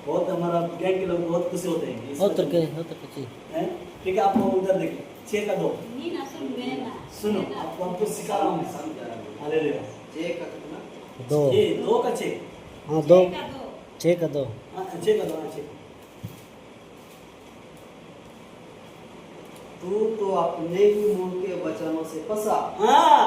Speaker 1: बहुत हमारा गैंग के लोग बहुत खुश होते हैं ठीक है। आप उधर देखिए 6 का 2 सुनो, आपको हमको सिखा रहा हूँ। हालेलुया।
Speaker 3: 6 का कितना?
Speaker 2: 2
Speaker 1: 2 का 6।
Speaker 2: हाँ 2 6 का 2
Speaker 1: 6 का 2 6।
Speaker 3: तू तो अपने ही मुंह के वचनों से फंसा।
Speaker 1: हाँ,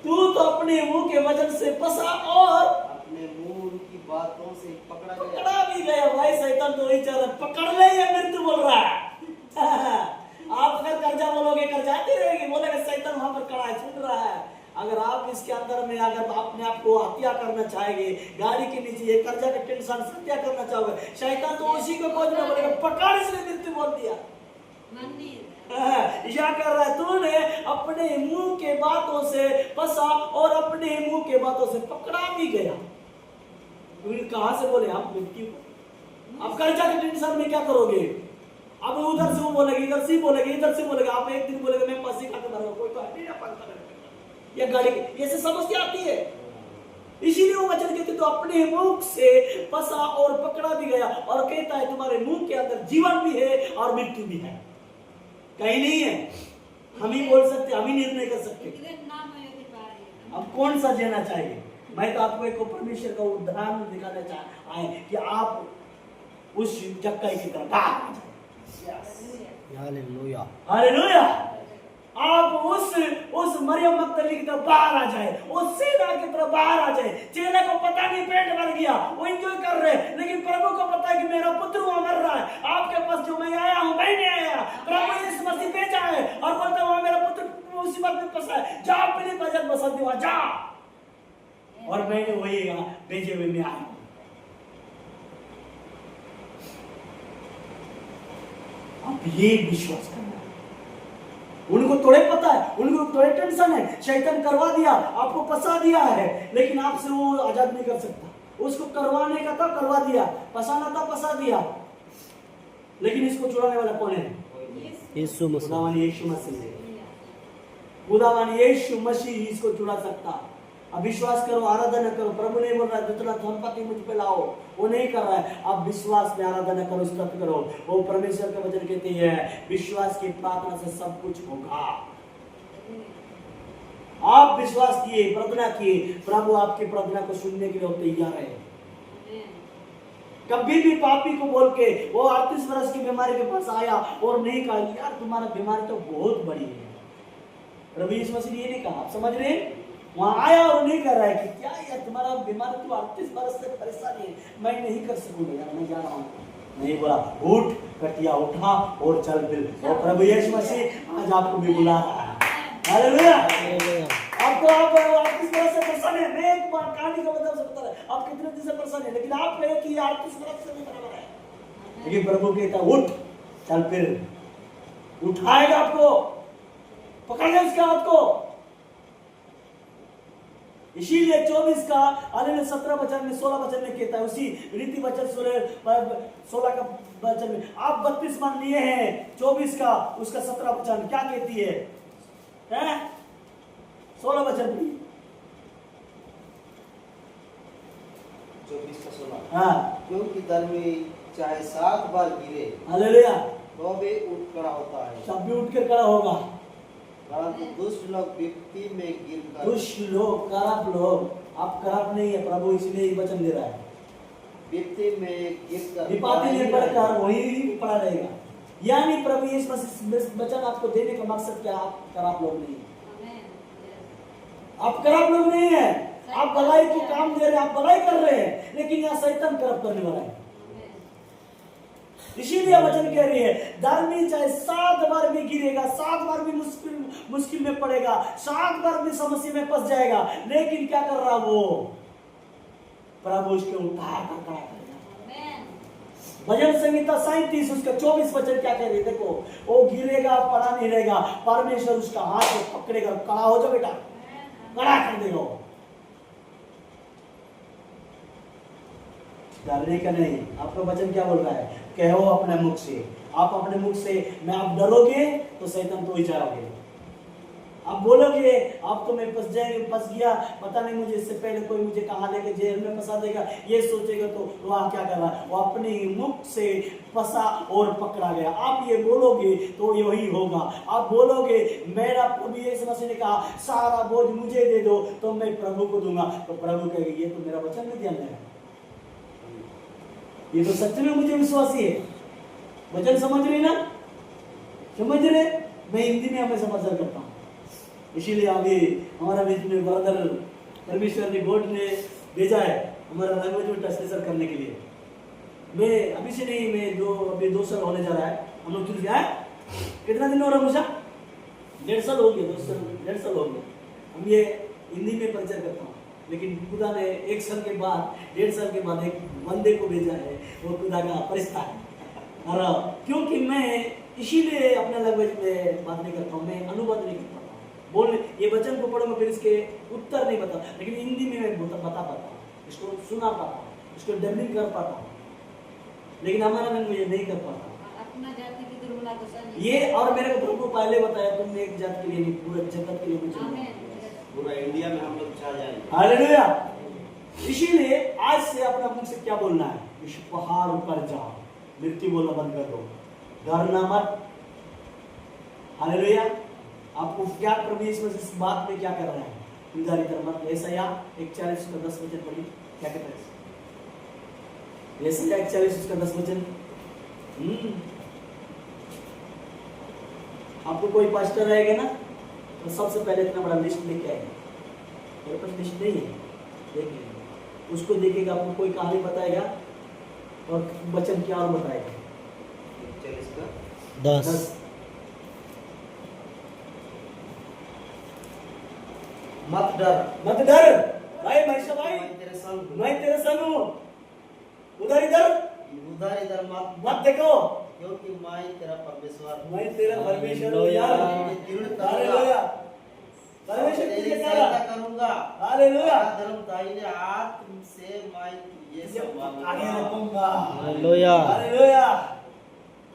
Speaker 1: तू तो अपने मुंह के वचन से फंसा और
Speaker 3: अपने मुंह की बातों से पकड़ा गया।
Speaker 1: पकड़ा भी गया। भाई शैतान तो वही चाह रहा है, पकड़ ले या मृत्यु बोल रहा है। आप अगर कर्जा बोलोगे कर्जाती रहेगी, बोलेगा शैतान वहां पर खड़ा है, छूट रहा है। अगर आप इसके अंदर में अगर अपने आप को हत्या करना चाहेंगे, गाड़ी के नीचे ये कर्जा के टेंशन से हत्या करना चाहोगे, शैतान तो उसी को खोज में बोलेगा पकड़, इसने मृत्यु बोल दिया। क्या कर रहा है? तूने अपने मुंह के बातों से फंसा और अपने मुंह के बातों से पकड़ा भी गया। कहां से बोले आप? मृत्यु को। अब कर्जा के टेंशन में क्या करोगे? अब उधर से वो बोलेगी, इधर से बोलेगी, इधर से बोलेगा। आप एक दिन बोलेगा मैं फांसी खा के मरूंगा, कोई तो है नहीं ना। ये गाड़ी ये से समझ आती है। इसीलिए वो वचन कहते तो अपने मुंह से फंसा और पकड़ा भी गया, और कहता है तुम्हारे मुंह के अंदर जीवन भी है और मृत्यु भी है। कहीं नहीं है। हम ही बोल सकते, हम ही निर्णय कर सकते। अब कौन सा जीना चाहिए? मैं तो आपको एक परमेश्वर का उदाहरण दिखाना चाह आए कि आप उस चक्काई की तरफ
Speaker 2: हालेलुया
Speaker 1: हालेलुया। आप उस मरियम मगदली की तरफ बाहर आ जाए, उस सेना की तरफ बाहर आ जाए। चेले को पता नहीं पेट भर गया, वो एंजॉय कर रहे, लेकिन प्रभु को पता है कि मेरा पुत्र वहां मर रहा है। आपके पास जो मैं आया हूं, मैं नहीं आया, प्रभु यीशु मसीह भेजा है और बोलता है वहां मेरा पुत्र मुसीबत में फंसा है, जा अपनी बजट बसंत हुआ जा। और मैंने वही यहाँ भेजे हुए में आया। अब ये विश्वास करना, उनको थोड़े पता है, उनको थोड़े टेंशन है। शैतान करवा दिया, आपको फंसा दिया है, लेकिन आपसे वो आजाद नहीं कर सकता। उसको करवाने का था, करवा दिया, फंसाना था, फंसा दिया, लेकिन इसको छुड़ाने वाला कौन है?
Speaker 2: यीशु मसीह।
Speaker 1: खुदावन यीशु मसीह इसको छुड़ा सकता। अब विश्वास करो, आराधना करो। प्रभु नहीं बोल रहा है जितना धनपति मुझ पे लाओ, वो नहीं कर रहा है। अब विश्वास में आराधना करो, स्तुति करो। वो परमेश्वर का वचन कहते हैं विश्वास की प्रार्थना से सब कुछ होगा। आप विश्वास किए, प्रार्थना किए, प्रभु आपकी प्रार्थना को सुनने के लिए तैयार है। कभी भी पापी को बोल के वो 38 वर्ष की बीमारी के पास आया और नहीं कहा यार तुम्हारा बीमारी तो बहुत बड़ी है। प्रभु यीशु मसीह ने ये नहीं कहा, आप समझ रहे हैं? वहां आया और नहीं कर रहा है कि क्या यार तुम्हारा बीमारी तो 38 वर्ष से परेशानी है, मैं नहीं कर सकूंगा यार, मैं जा रहा हूँ। नहीं बोला, उठ, कटिया उठा और चल फिर। और प्रभु यीशु मसीह आज आपको भी बुला रहा है। हालेलुया। आपको आप 38 वर्ष से परेशान है, मैं एक बार कहानी का मतलब से बता रहा है, आप कितने दिन से परेशान है, लेकिन आप कहे कि 38 वर्ष से भी बराबर है, लेकिन प्रभु कहता उठ, चल फिर। उठाएगा आपको, पकड़ ले उसके हाथ को। इसीलिए 24 का 17 वचन में 16 वचन में कहता है, उसी रीति वचन 16 का वचन में आप बपतिस्मा लिए हैं। 24 का उसका 17 वचन क्या कहती है? 16 वचन पढ़िए।
Speaker 3: 24 का 16।
Speaker 1: हाँ,
Speaker 3: क्योंकि धर्मी चाहे 7 बार गिरे
Speaker 1: हालेलुया,
Speaker 3: तो भी उठ खड़ा होता है,
Speaker 1: सब भी उठ कर खड़ा होगा।
Speaker 3: परंतु दुष्ट लोग विपत्ति में गिरकर,
Speaker 1: दुष्ट लोग, करप्ट लोग, आप करप्ट नहीं है, प्रभु इसलिए ही वचन दे रहा है।
Speaker 3: विपत्ति में गिरकर
Speaker 1: विपत्ति में पड़कर वही पड़ा रहेगा। यानी प्रभु यीशु मसीह इस वचन आपको देने का मकसद क्या? आप खराब लोग नहीं है, आप खराब लोग नहीं है, आप भलाई को काम दे रहे हैं, आप भलाई कर रहे हैं, लेकिन यहाँ शैतान खराब करने वाला है। इसीलिए वचन कह रही है धर्मी चाहे 7 बार भी गिरेगा, 7 बार भी मुश्किल में पड़ेगा, 7 बार भी समस्या में फंस जाएगा, लेकिन क्या कर रहा वो? प्रभु उसके उठा कर खड़ा करेगा। भजन संहिता 37 उसका 24 वचन क्या कह रही है? देखो, वो गिरेगा, पड़ा नहीं रहेगा, परमेश्वर उसका हाथ में पकड़ेगा, खड़ा हो जाओ बेटा, खड़ा कर देगा। डरने का नहीं, आपका वचन क्या बोल रहा है? कहो अपने मुख से, आप अपने मुख से मैं आप डरोगे तो शैतान तो ही जाओगे। आप बोलोगे आप तो मैं फंस गया, पता नहीं मुझे इससे पहले कोई मुझे कहाँ लेके जेल में फंसा देगा, ये सोचेगा तो वह क्या कर रहा है? वो अपने मुख से फंसा और पकड़ा गया। आप ये बोलोगे तो यही होगा। आप बोलोगे मेरा प्रभु यीशु मसीह ने कहा सारा बोझ मुझे दे दो तो मैं प्रभु को दूंगा, तो प्रभु कहेगा ये तो मेरा वचन नहीं ध्यान है, ये तो सच में मुझे विश्वासी है। वचन समझ रहे ना? समझ रहे? मैं हिंदी में हमें समाचार करता हूँ, इसीलिए अभी हमारा बीच में ब्रदर परमेश्वर ने गॉड ने भेजा है हमारा लैंग्वेज में ट्रांसलेशन करने के लिए। मैं अभी से नहीं, मैं अभी 2 साल होने जा रहा है हम लोग चुन गया है। कितना दिन हो रहा है मुझे? 1.5 साल हो गया, 1.5 साल हो गया हम ये हिंदी में प्रचार करता हूँ। लेकिन खुदा ने 1 साल के बाद, 1.5 साल के बाद एक बंदे को भेजा है, वो खुदा का फरिश्ता है। और क्योंकि मैं इसीलिए अपने लैंग्वेज में बात नहीं करता हूँ, मैं अनुवाद नहीं कर पाता हूँ। बोल ये वचन को पढ़ूंगा फिर इसके उत्तर नहीं बता, लेकिन हिंदी में मैं बता पाता हूँ, इसको सुना पाता हूँ, इसको डबिंग कर पाता हूँ, लेकिन हमारा लैंग्वेज नहीं कर पाता
Speaker 4: अपना जाति की दुर्बला तो सही
Speaker 1: ये। और मेरे को प्रभु पहले बताया तुमने एक जात के लिए नहीं, पूरे जगत के लिए कुछ नहीं,
Speaker 3: पूरा इंडिया में हम लोग छा जाएंगे।
Speaker 1: हालेलुया। इसीलिए आज से अपने मुख से क्या बोलना है? इस पहाड़ ऊपर जाओ, मृत्यु बोलना बंद कर दो, डरना मत। हालेलुया। आपको क्या प्रभु यीशु मसीह इस बात में क्या कर रहा है? उधारी कर मत। यशायाह 41 का 10 वचन पढ़िए, क्या कहता है? यशायाह 41 का 10 वचन। आपको कोई पास्टर रहेगा ना तो सबसे पहले इतना बड़ा लिस्ट लेके आएगा। मेरे पास लिस्ट नहीं है, देखिए उसको देखेगा, आपको कोई कहानी बताएगा और वचन क्या और बताएगा।
Speaker 3: 41 का
Speaker 2: 10
Speaker 3: मत डर,
Speaker 1: मत डर भाई, महेशा भाई,
Speaker 3: मैं तेरे संग हूँ।
Speaker 1: मैं तेरे संग हूँ। उधर
Speaker 3: इधर मत
Speaker 1: देखो,
Speaker 3: क्योंकि मैं तेरा परमेश्वर हूँ।
Speaker 1: मैं तेरा परमेश्वर हूँ
Speaker 2: हालेलुया।
Speaker 1: यार।
Speaker 3: मैं दृढ़
Speaker 1: हालेलुया।
Speaker 3: करूँगा,
Speaker 1: परमेश्वर
Speaker 3: तेरी
Speaker 1: तुझे कह
Speaker 3: सहायता
Speaker 1: रहा।
Speaker 3: करूँगा।
Speaker 1: हालेलुया।
Speaker 3: धर्म दाहिने हाथ से मैं तुझे
Speaker 1: आगे
Speaker 3: संभालूंगा।
Speaker 1: रखूंगा।
Speaker 2: हालेलुया।
Speaker 1: हालेलुया।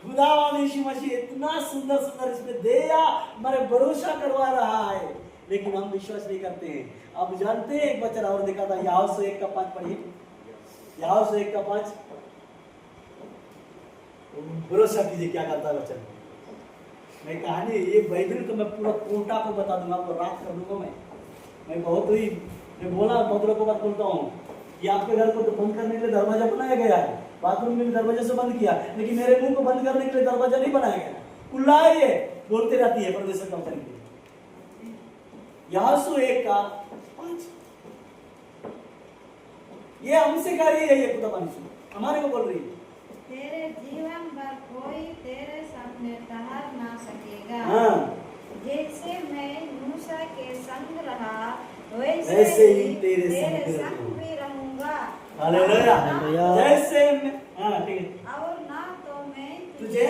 Speaker 1: खुदावन यीशु मसीह इतना सुंदर सुंदर इसमें दिया, हमारे भरोसा करवा रहा है, लेकिन हम विश्वास नहीं करते हैं। अब जानते हैं एक वचन और देखा था, याहूस 1 का 5 पढ़िए, याहूस 1 का 5। भरोसा कीजिए क्या करता है वचन। मैं कहानी ये बाइबल तो मैं पूरा कोटा को बता दूंगा, आपको रात कर दूंगा। मैं बहुत ही मैं बोला बहुत लोगों को बात बोलता हूँ कि आपके घर को तो बंद करने के लिए दरवाजा बनाया गया है, बाथरूम में भी दरवाजे से बंद किया, लेकिन मेरे मुंह को बंद करने के लिए दरवाजा नहीं बनाया गया, खुला है, ये बोलते रहती है परमेश्वर का वचन। याहूस 1 का 5 ये हमसे कह रही है, ये खुदा पानी हमारे को बोल रही है।
Speaker 4: तेरे जीवन भर कोई तेरे सामने ठहर ना सकेगा।
Speaker 1: हाँ।
Speaker 4: जैसे मैं मूसा के संग रहा
Speaker 1: वैसे ही तेरे
Speaker 4: संग भी रहूंगा।
Speaker 1: हालेलुया।
Speaker 2: हालेलुया।
Speaker 1: जैसे मैं, हाँ ठीक है,
Speaker 4: और ना तो मैं
Speaker 1: तुझे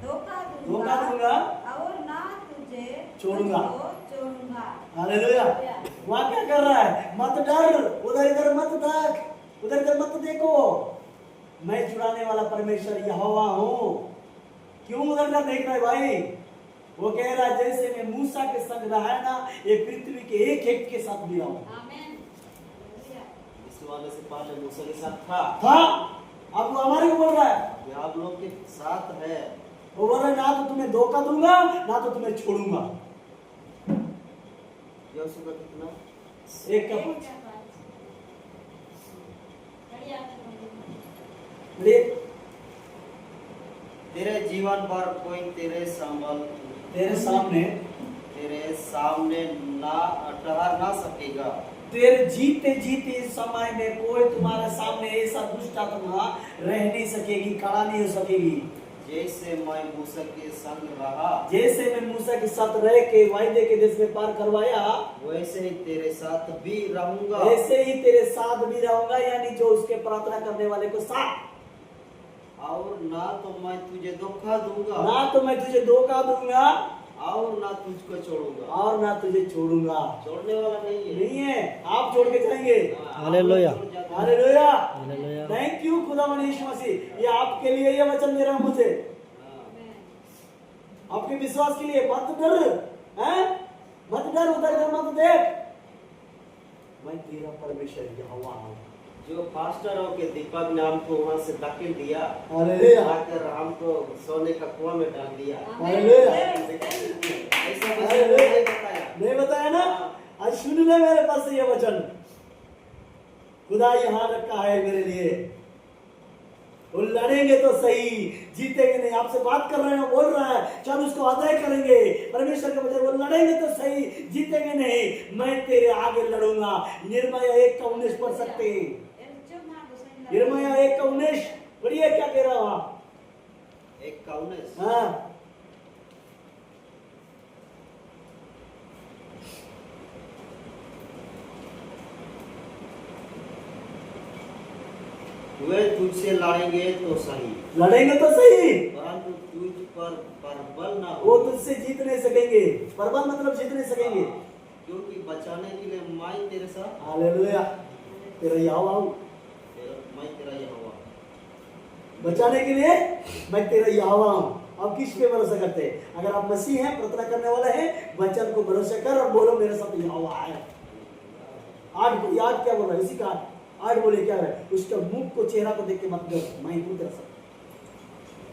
Speaker 4: धोखा
Speaker 1: धोखा दूंगा
Speaker 4: और ना तुझे
Speaker 1: छोड़ूंगा।
Speaker 4: छोड़ूंगा।
Speaker 1: हालेलुया। वहाँ क्या कर रहा है? मत डर, उधर इधर मत देख, उधर इधर मत देखो, मैं छुड़ाने वाला परमेश्वर यहोवा हूँ। क्यों उधर इधर देख रहा है भाई? वो कह रहा है जैसे मैं मूसा के संग रहा है ना, ये पृथ्वी के एक एक के साथ भी रहूं।
Speaker 4: आमीन।
Speaker 3: इस वाले से पहले मूसा के साथ था,
Speaker 1: अब वो हमारे को बोल रहा है,
Speaker 3: ये आप लोग के साथ है।
Speaker 1: वो बोल रहा है ना तो तुम्हें धोखा दूंगा ना तो तुम्हें छोड़ूंगा।
Speaker 3: यहोशू का कितना?
Speaker 1: 1 का 5। ले
Speaker 3: तेरे जीवन पर कोई
Speaker 1: तेरे सामने
Speaker 3: ना ठहर ना सकेगा।
Speaker 1: तेरे जीते जीते इस समय में कोई तुम्हारे सामने ऐसा दुष्ट आत्मा रह नहीं सकेगी, खड़ा नहीं हो सकेगी।
Speaker 3: जैसे मैं मूसा के संग रहा,
Speaker 1: जैसे मैं मूसा के साथ रह के वायदे के देश में पार करवाया,
Speaker 3: वैसे ही तेरे साथ भी रहूंगा।
Speaker 1: ऐसे ही तेरे साथ भी रहूंगा, यानी जो उसके प्रार्थना करने वाले को साथ।
Speaker 3: और ना तो मैं तुझे धोखा दूंगा,
Speaker 1: ना तो मैं तुझे धोखा दूंगा,
Speaker 3: और ना तुझको छोड़ूंगा।
Speaker 1: और ना तुझे छोड़ूंगा।
Speaker 3: छोड़ने वाला
Speaker 1: नहीं है, आप छोड़ के जाएंगे।
Speaker 2: Hallelujah.
Speaker 1: Hallelujah.
Speaker 2: Hallelujah.
Speaker 1: Thank you खुदावंद यीशु मसीह, ये आपके लिए ये वचन दे रहा हूं मुझे, आपके विश्वास के लिए। मत डर, हैं? मत डर, उधर इधर मत देख, मैं तेरा परमेश्वर यहोवा हूं।
Speaker 3: जो पास्टर हो के दीपक ने हमको वहां से धकेल दिया,
Speaker 1: हालेलुया।
Speaker 3: आकर हमको सोने का कुआं में डाल दिया।
Speaker 1: हालेलुया।
Speaker 3: ऐसा वचन नहीं बताया।
Speaker 1: नहीं बताया ना? आज सुन ले मेरे पास से ये वचन, खुदा यहाँ रखा है मेरे लिए। वो लड़ेंगे तो सही, जीतेंगे नहीं। आपसे बात कर रहे हैं, बोल रहा है, चल उसको अदा करेंगे परमेश्वर के वचन। वो लड़ेंगे तो सही, जीतेंगे नहीं। मैं तेरे आगे लड़ूंगा। यिर्मयाह 1:19 पढ़ सकते हैं। यिर्मयाह 1:19 पढ़िए, क्या कह रहा हूं?
Speaker 3: 1:19।
Speaker 1: हाँ,
Speaker 3: वे तुझसे लड़ेंगे तो सही,
Speaker 1: लड़ेंगे तो सही,
Speaker 3: परंतु तुझ पर परबल ना
Speaker 1: वो
Speaker 3: हो।
Speaker 1: तुझसे जीत नहीं सकेंगे। परबल मतलब जीत नहीं सकेंगे।
Speaker 3: क्योंकि बचाने के लिए मैं तेरे साथ,
Speaker 1: हालेलुया। तेरा यहोवा हूं।
Speaker 3: मैं तेरा यहोवा।
Speaker 1: बचाने के लिए मैं तेरा यहोवा हूं। अब किस पे भरोसा करते हैं? अगर आप मसीह हैं, प्रार्थना करने वाला है, वचन को भरोसा कर और बोलो मेरे साथ यहोवा है। आज याद क्या बोल रहा है? इसी का आज बोले क्या है? उसका मुख को, चेहरा को देख के मत डर, मैं हूं तेरा साथ।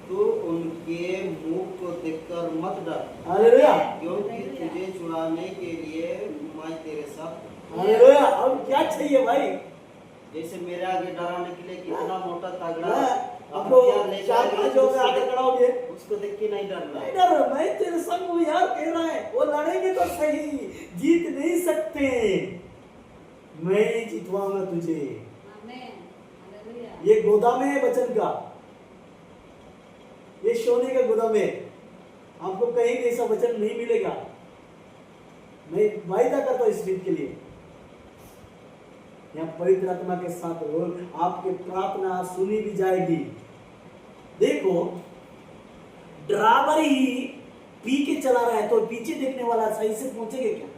Speaker 3: तो उनके मुख को देखकर मत डर,
Speaker 1: हालेलुया।
Speaker 3: क्योंकि तुझे छुड़ाने के लिए मैं तेरे साथ।
Speaker 1: हालेलुया। अब क्या चाहिए भाई?
Speaker 3: जैसे मेरे आगे डराने के लिए कितना मोटा तगड़ा
Speaker 1: आप लोग 4-5 लोग आगे खड़ा हो गए,
Speaker 3: उसको देख के नहीं डरना।
Speaker 1: नहीं डर, मैं तेरे संग हूं यार, कह रहा है। वो लड़ेंगे तो सही, जीत नहीं सकते। मैं जितवाऊंगा तुझे। ये गोदाम है वचन का, ये सोने का गोदाम है। आपको कहीं भी ऐसा वचन नहीं मिलेगा। मैं वायदा करता हूं इस दिन के लिए, यहाँ पवित्र आत्मा के साथ हो, आपकी प्रार्थना सुनी भी जाएगी। देखो, ड्राइवर ही पी के चला रहा है तो पीछे देखने वाला सही से पहुंचेगा क्या?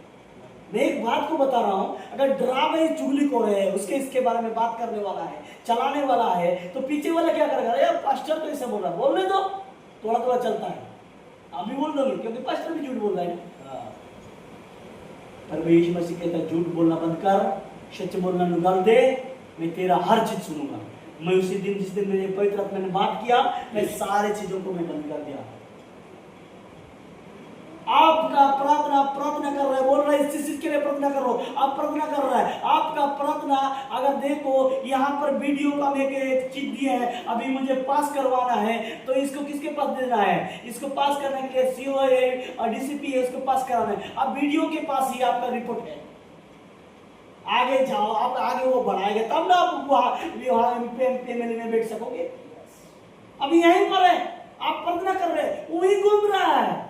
Speaker 1: मैं एक बात को बता रहा हूं, अगर ड्राइवर चुगली को रहे, उसके इसके बारे में बात करने वाला है, चलाने वाला है, तो पीछे वाला क्या करेगा? यार पास्टर तो ऐसा बोल रहा है, बोलने दो, थोड़ा थोड़ा चलता है, अभी बोल दोगे, क्योंकि पास्टर भी झूठ बोल रहा है ना। पर यीशु मसीह कहता है झूठ बोलना बंद कर, सच बोलना निकाल दे, मैं तेरा हर चीज सुनूंगा। मैं उसी दिन, जिस दिन मेरे पवित्र आत्मा ने बात किया, मैं सारे चीजों को मैं बंद कर दिया। आपका प्रार्थना कर रहा है, बोल रहा है इस चीज के लिए प्रार्थना कर रहा हूं, आप प्रार्थना कर रहा है। आपका प्रार्थना अगर देखो, यहाँ पर वीडियो का एक चीज दिया है, अभी मुझे पास करवाना है, तो इसको किसके पास देना है? इसको पास करने के लिए सीओ है और डीसीपी है, उसको पास कराना है। अब वीडियो के पास ही आपका रिपोर्ट है। आगे जाओ, आप आगे वो बढ़ाएंगे तब ना आप पेमेंट में बैठ सकोगे। अभी यहीं पर है, आप प्रार्थना कर रहे हैं, वही घूम रहा है।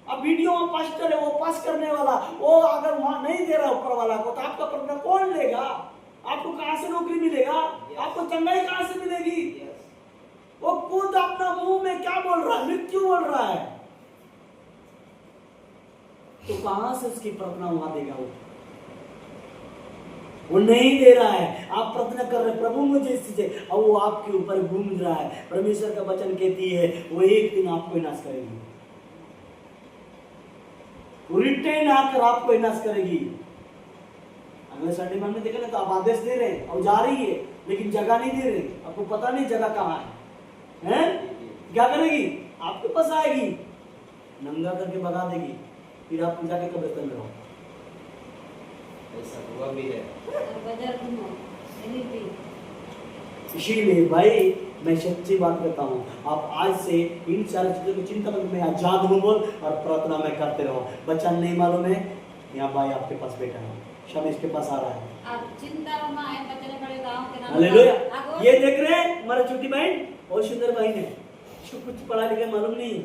Speaker 1: अब वीडियो में पास्टर है, वो पास करने वाला, वो अगर वहां नहीं दे रहा ऊपर वाला को, तो आपका प्रार्थना कौन लेगा? आपको कहां से नौकरी मिलेगा? आपको चंगाई कहां से मिलेगी? वो खुद अपना मुंह में क्या बोल रहा है? मृत्यु बोल रहा है, तो कहां से उसकी प्रार्थना वहां देगा? वो नहीं दे रहा है। आप प्रार्थना कर रहे, प्रभु मुझे इस चीज, और वो आपके ऊपर घूम रहा है। परमेश्वर का वचन कहती है वो एक दिन आपको विनाश करेगी, रिटर्न आकर आपको विनाश करेगी। अगले संडे में हमने देखा ना, तो आप आदेश दे रहे हैं और जा रही है, लेकिन जगह नहीं दे रहे। आपको पता नहीं जगह कहाँ है, हैं? क्या करेगी? आपके पास आएगी, नंगा करके भगा देगी, फिर आप जाके कब्रिस्तान में रहो।
Speaker 3: ऐसा हुआ भी है।
Speaker 1: इसीलिए भाई मैं सच्ची बात करता हूँ, आप आज से इन सारी चीजों की चिंता मत में आजाद हो बोल और प्रार्थना में करते रहो। बच्चा नहीं मालूम है, यहाँ भाई आपके पास बैठा है, शमीश के पास आ रहा है।
Speaker 4: आप चिंता में आए बचने पड़े गांव के नाम
Speaker 1: हालेलुया।
Speaker 4: आगो-
Speaker 1: ये देख रहे हैं हमारा छोटी बहन और सुंदर बहन है, इसको कुछ पढ़ा लिखा मालूम नहीं है।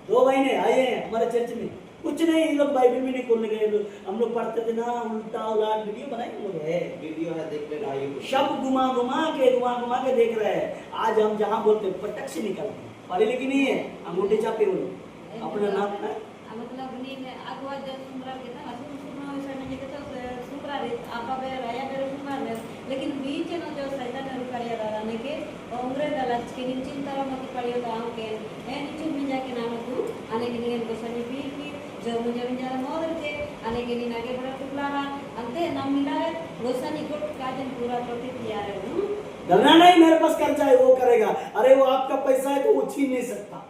Speaker 1: दो बहने आए हैं हमारे चर्च में, कुछ नहीं, ये लोग बाइबल भी नहीं खोलने गए। हम लोग पढ़ते थे ना, उल्टा उलाट वीडियो बनाए हम लोग है,
Speaker 3: वीडियो है, देख लेना आइए।
Speaker 1: शब्द घुमा घुमा के देख रहे हैं। आज हम जहाँ बोलते हैं पटक से निकलते हैं, पढ़े लिखे नहीं है, अंगूठे चापे वो लोग अपना नाम है।
Speaker 4: मतलब नीने आगवा जब सुमरा के था असुर सुमरा वैसा नहीं के तो सुमरा रे आपा बे राया बे सुमरा ने लेकिन बीच न जो शैतान ने करिया दाने के उंगरे दलच के चिंता मत करियो गांव के ए नीचे में जाके नाम तू आने के लिए को सनी भी जो मुझे जरा मोदर के आने के लिए नाके बड़ा टुकड़ा अंते नाम मिला है वैसा नहीं को काजन पूरा करते तैयार है।
Speaker 1: डरना नहीं, मेरे पास कर्जा है वो करेगा। अरे वो आपका पैसा है तो वो छीन नहीं सकता।